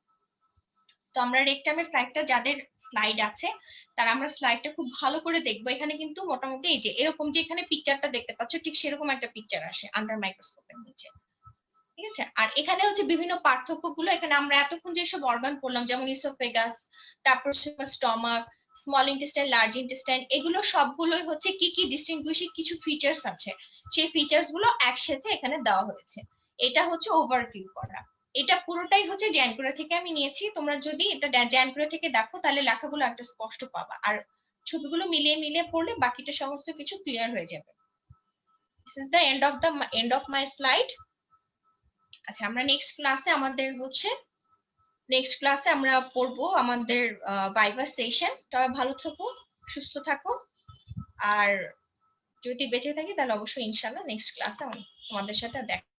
তো আমরা রেকটামের স্লাইডটা, যাদের স্লাইড আছে তারা আমরা স্লাইডটা খুব ভালো করে দেখবো। এখানে কিন্তু মোটামুটি এই যে এরকম যে এখানে পিকচারটা দেখতে পাচ্ছ, ঠিক সেরকম একটা পিকচার আসে আন্ডার মাইক্রোস্কোপের নিচে, ঠিক আছে? আর এখানে হচ্ছে বিভিন্ন পার্থক্যগুলো, এখানে আমরা এতক্ষণ যেসব অর্গান পড়লাম, যেমন ইসোফেগাস, তারপর stomach, small intestine, large intestine, এগুলো সবগুলোই হচ্ছে কি কি ডিস্টিংগুইশিং কিছু ফিচার্স আছে, সেই ফিচার্স গুলো একসাথে এখানে দেওয়া হয়েছে। এটা হচ্ছে ওভারভিউ করা। এটা পুরোটাই হচ্ছে জ্যানকুরা থেকে আমি নিয়েছি। তোমরা যদি এটা জ্যানকুরা থেকে দেখো তাহলে লেখাগুলো একটা স্পষ্ট পাবা, আর ছবিগুলো মিলিয়ে মিলিয়ে পড়লে বাকিটা সমস্ত কিছু ক্লিয়ার হয়ে যাবে। This is the end of my slide. আচ্ছা, আমরা নেক্সট ক্লাসে আমরা পড়বো আমাদের ভাইভা সেশন। তবে ভালো থাকো, সুস্থ থাকো, আর যদি বেঁচে থাকি তাহলে অবশ্যই ইনশাআল্লাহ নেক্সট ক্লাসে তোমাদের সাথে দেখা